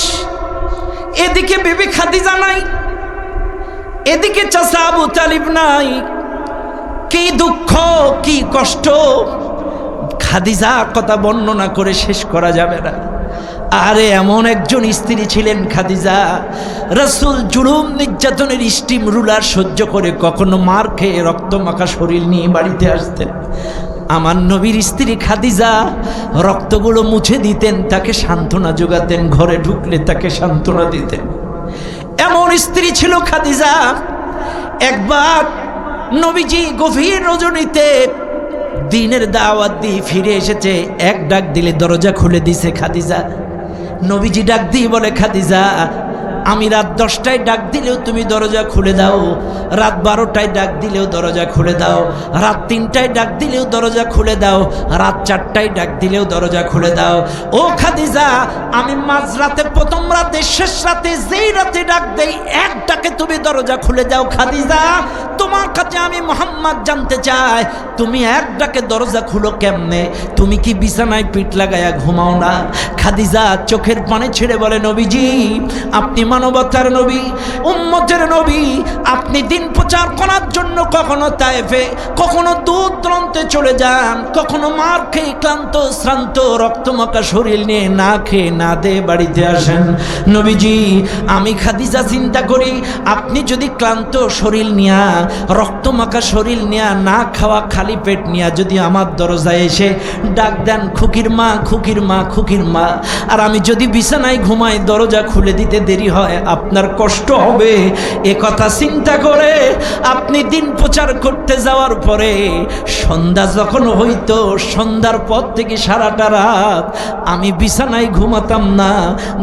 এদিকে বিবি খাদিজা নাই, এদিকে চাচা আবু তালিব নাই। কি দুঃখ, কি কষ্ট, খাদিজা কথা বর্ণনা করে শেষ করা যাবে না। আরে এমন একজন স্ত্রী ছিলেন খাদিজা, রাসূল জুলুম নির্যাতনের স্টিম রুলার সহ্য করে কখনো মার খেয়ে রক্ত মাখা শরীর নিয়ে বাড়িতে আসতেন। আমার নবীর স্ত্রী খাদিজা রক্তগুলো মুছে দিতেন, তাকে সান্ত্বনা যোগাতেন, ঘরে ঢুকলে তাকে সান্ত্বনা দিতেন। এমন স্ত্রী ছিল খাদিজা। একবার নবীজি গভীর রজনীতে দিনের দাওয়াত দিয়ে ফিরে এসেছে, এক ডাক দিলে দরজা খুলে দিছে খাদিজা। নবীজি ডাক দিয়ে বলে, খাদিজা আমি রাত 10টায় ডাক দিলেও তুমি দরজা খুলে দাও, রাত 12টায় ডাক দিলেও দরজা খুলে দাও, রাত 3টায় ডাক দিলেও দরজা খুলে দাও, রাত 4টায় ডাক দিলেও দরজা খুলে দাও। ও খাদিজা, আমি মাঝরাতে, প্রথম রাতে, শেষ রাতে, যেই রাতে ডাক দেই, এক ডাকে তুমি দরজা খুলে দাও। খাদিজা, তোমার কাছে আমি মোহাম্মদ জানতে চাই, তুমি এক ডাকে দরজা খুলো কেমনে? তুমি কি বিছানায় পিঠ লাগায়া ঘুমাও না? খাদিজা চোখের পানি ছেড়ে বলে, নবীজি আপনি মানবতার নবী, উম্মতের নবী, আপনি দিন প্রচার করার জন্য কখনো তায়েফে, কখনো দূর দূরান্তে চলে যান, কখনো মার খেয়ে ক্লান্ত শ্রান্ত রক্তমাখা শরীর নিয়ে না খেয়ে না দে বাড়িতে আসেন। নবীজি আমি খাদিজা চিন্তা করি, আপনি যদি ক্লান্ত শরীর নিয়া, রক্তমাখা শরীর নিয়া, না খাওয়া খালি পেট নিয়া যদি আমার দরজায় এসে ডাক দেন, খুকির মা, খুকির মা, খুকির মা, আর আমি যদি বিছানায় ঘুমাই, দরজা খুলে দিতে দেরি হয়, আপনার কষ্ট হবে। এ কথা চিন্তা করে আপনি দিন প্রচার করতে যাওয়ার পরে সন্ধ্যা যখন হইতো, সন্ধ্যার পর থেকে সারাটা রাত আমি বিছানায় ঘুমাতাম না,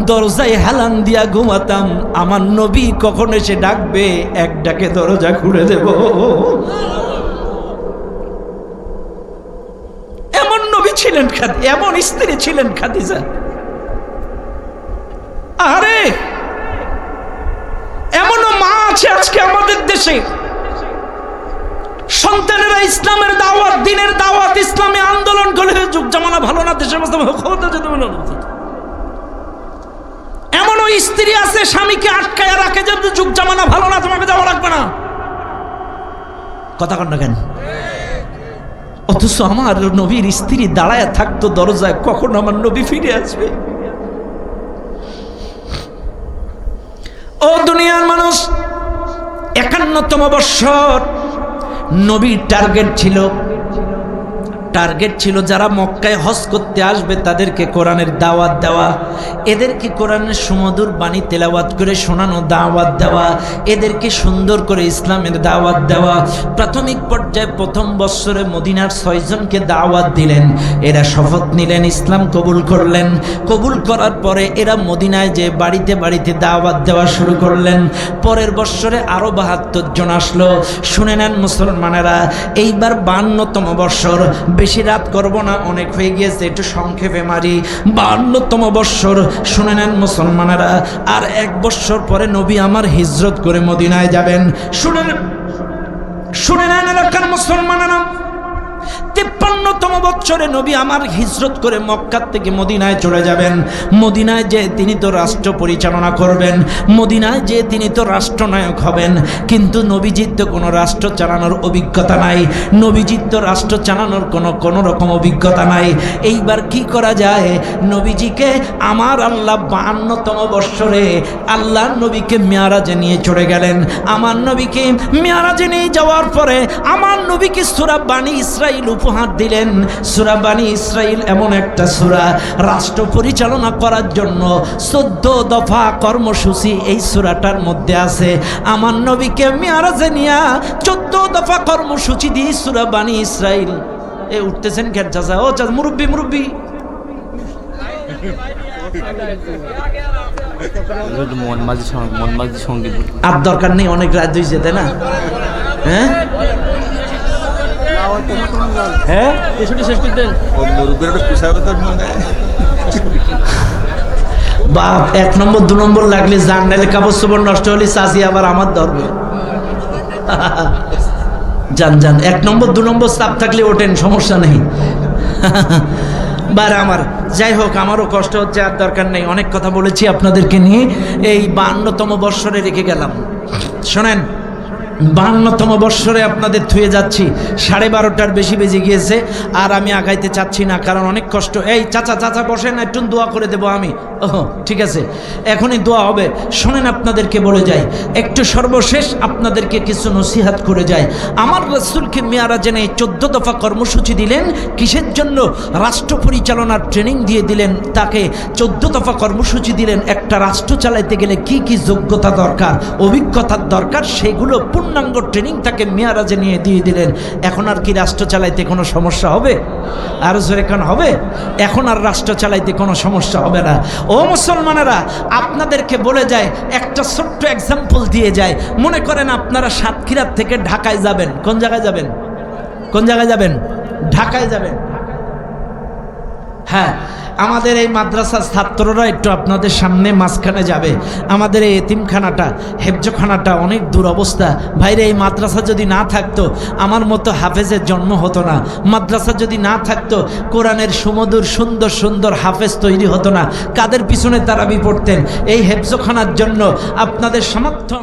দরজায় হেলান দিয়া ঘুমাতাম। আমার নবী কখন এসে ডাকবে, এক ডাকে দরজা খুলে দেব। এমন নবী ছিলেন, এমন স্ত্রী ছিলেন খাদিজা। আরে এমনও মা আছে আজকে আমাদের দেশে, সন্তানেরা ইসলামের দাওয়াত, দিনের দাওয়াত, ইসলামী আন্দোলন করে, যুগ জামানা ভালো না, দেশের ক্ষমতা যেতে বলে। এমনও স্ত্রী আছে স্বামীকে আটকায় রাখে যে যুগ জামানা ভালো না, তোমাকে যাওয়া লাগবে না। কথা কন না কেন? অথচ আমার নবীর স্ত্রী দাঁড়ায় থাকতো দরজায়, কখন আমার নবী ফিরে আসবে। ও দুনিয়ার মানুষ, 51তম বৎসর নবীর টার্গেট ছিল টার্গেট ছিল যারা মক্কায় হজ করতে আসবে তাদেরকে কোরআনের দাওয়াত দেওয়া, এদেরকে কোরআনের সুমধুর বাণী তেলাওয়াত করে শোনানো, দাওয়াত দেওয়া, এদেরকে সুন্দর করে ইসলামের দাওয়াত দেওয়া। প্রাথমিক পর্যায়ে প্রথম বৎসরে মদিনার 6 জনকে দাওয়াত দিলেন। এরা শপথ নিলেন, ইসলাম কবুল করলেন। কবুল করার পরে এরা মদিনায় যে বাড়িতে বাড়িতে দাওয়াত দেওয়া শুরু করলেন। পরের বৎসরে আরও 72 জন আসলো। শুনে নেন মুসলমানেরা, এইবার 52তম বৎসর, বেশি রাত করব না, অনেক হয়ে গিয়েছে, একটু সংক্ষেপে মারি। 52তম বৎসর, শুনে নেন মুসলমানেরা, আর 1 বৎসর পরে নবী আমার হিজরত করে মদিনায় যাবেন। শুনে নেন এলাকার মুসলমানেরা, 53তম বৎসরে নবী আমার হিজরত করে মক্কা থেকে মদিনায় চলে যাবেন। মদিনায় যে তিনি তো রাষ্ট্র পরিচালনা করবেন, মদিনায় যে তিনি তো রাষ্ট্রনায়ক হবেন। কিন্তু নবীজির তো কোনো রাষ্ট্র চালানোর অভিজ্ঞতা নাই, নবীজির তো রাষ্ট্র চালানোর কোনো রকম অভিজ্ঞতা নাই। এইবার কি করা যায়? নবীজিকে আমার আল্লাহ 52তম বৎসরে আল্লাহ নবীকে মেয়ারাজে নিয়ে চলে গেলেন। আমার নবীকে মেয়ারাজে নিয়ে যাওয়ার পরে আমার নবীকে সূরা বানী ইসরাইল উপহার দিলেন। সূরা বানী ইসরাইল এমন একটা সূরা, রাষ্ট্র পরিচালনা করার জন্য 14 দফা কর্মসূচি এই সূরাটার মধ্যে আছে। আমার নবীকে মেয়ারাজে নিয়ে 14 দফা কর্মসূচি দিয়ে সূরা বানী ইসরাইল। উঠতেছেন কেন চাচা? ও চাচা, মুরব্বী আর দরকার নেই, অনেক রাত হয়েছে তাই না? হ্যাঁ হ্যাঁ, বাপ 1 নম্বর 2 নম্বর লাগলে যান, নাহলে কাপড় চোপড় নষ্ট হলে চাষি আবার আমার ধরবে। যান 1 নম্বর 2 নম্বর চাপ থাকলে ওঠেন, সমস্যা নেই। বার আমার, যাই হোক, আমারও কষ্ট হচ্ছে, আর দরকার নেই, অনেক কথা বলেছি আপনাদেরকে নিয়ে। এই 52তম বৎসরে রেখে গেলাম। শোনেন, 52তম বৎসরে আপনাদের থুয়ে যাচ্ছি। 12:30টার বেশি বেজে গিয়েছে, আর আমি আগাইতে চাচ্ছি না, কারণ অনেক কষ্ট। এই চাচা বসেন, একটু দোয়া করে দেবো আমি। ওহ ঠিক আছে, এখনই দোয়া হবে। শোনেন, আপনাদেরকে বলে যাই, একটু সর্বশেষ আপনাদেরকে কিছু নসিহাত করে যায়। আমার রাসূলকে মেয়ারাজে নিয়ে 14 দফা কর্মসূচি দিলেন। কিসের জন্য? রাষ্ট্র পরিচালনার ট্রেনিং দিয়ে দিলেন তাকে। 14 দফা কর্মসূচি দিলেন। একটা রাষ্ট্র চালাইতে গেলে কি কি যোগ্যতা দরকার, অভিজ্ঞতার দরকার, সেগুলো পূর্ণাঙ্গ ট্রেনিং তাকে মেয়ারাজে নিয়ে দিয়ে দিলেন। এখন আর কি রাষ্ট্র চালাইতে কোনো সমস্যা হবে? আর জোরে কান হবে? এখন আর রাষ্ট্র চালাইতে কোনো সমস্যা হবে না। ও মুসলমানেরা, আপনাদেরকে বলে যায়, একটা ছোট্ট এক্সাম্পল দিয়ে যায়। মনে করেন আপনারা সাতক্ষীরা থেকে ঢাকায় যাবেন। কোন জায়গায় যাবেন? ঢাকায় যাবেন। হ্যাঁ, আমাদের এই মাদ্রাসার ছাত্ররা একটু আপনাদের সামনে মাঝখানে যাবে। আমাদের এই এতিমখানাটা, হেফজখানাটা অনেক দুরবস্থা। ভাইরে, এই মাদ্রাসা যদি না থাকতো আমার মতো হাফেজের জন্ম হতো না। মাদ্রাসা যদি না থাকতো কোরআনের সুমধুর সুন্দর সুন্দর হাফেজ তৈরি হতো না। কাদের পিছনে তারাবি পড়তেন? এই হেফজখানার জন্য। আপনাদের সামর্থ্য